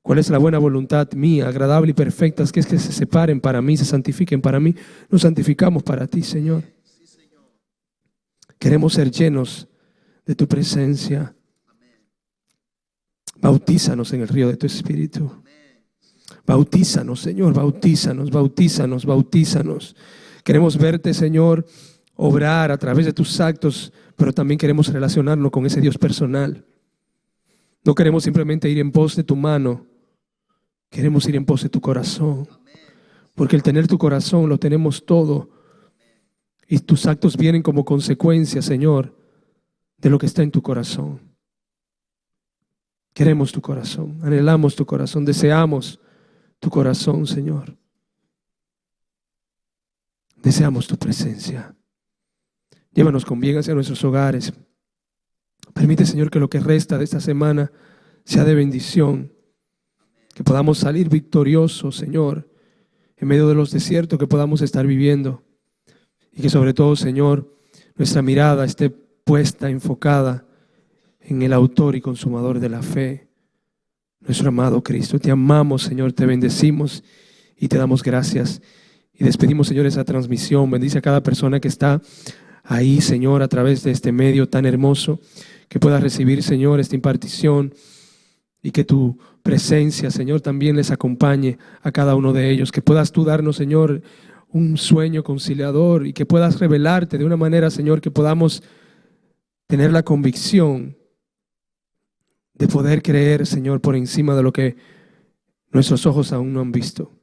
cuál es la buena voluntad mía, agradable y perfecta, que es que se separen para mí, se santifiquen para mí. Nos santificamos para ti, Señor. Queremos ser llenos de tu presencia. Bautízanos en el río de tu Espíritu. Bautízanos, Señor, bautízanos, bautízanos, bautízanos. Queremos verte, Señor, obrar a través de tus actos, pero también queremos relacionarnos con ese Dios personal. No queremos simplemente ir en pos de tu mano, queremos ir en pos de tu corazón. Porque el tener tu corazón lo tenemos todo. Y tus actos vienen como consecuencia, Señor, de lo que está en tu corazón. Queremos tu corazón, anhelamos tu corazón, deseamos tu corazón, Señor. Deseamos tu presencia. Llévanos con bien hacia nuestros hogares. Permite, Señor, que lo que resta de esta semana sea de bendición. Que podamos salir victoriosos, Señor, en medio de los desiertos que podamos estar viviendo. Y que sobre todo, Señor, nuestra mirada esté puesta, enfocada en el autor y consumador de la fe, nuestro amado Cristo. Te amamos, Señor, te bendecimos y te damos gracias. Y despedimos, Señor, esa transmisión. Bendice a cada persona que está ahí, Señor, a través de este medio tan hermoso, que pueda recibir, Señor, esta impartición y que tu presencia, Señor, también les acompañe a cada uno de ellos. Que puedas tú darnos, Señor, un sueño conciliador y que puedas revelarte de una manera, Señor, que podamos tener la convicción de poder creer, Señor, por encima de lo que nuestros ojos aún no han visto.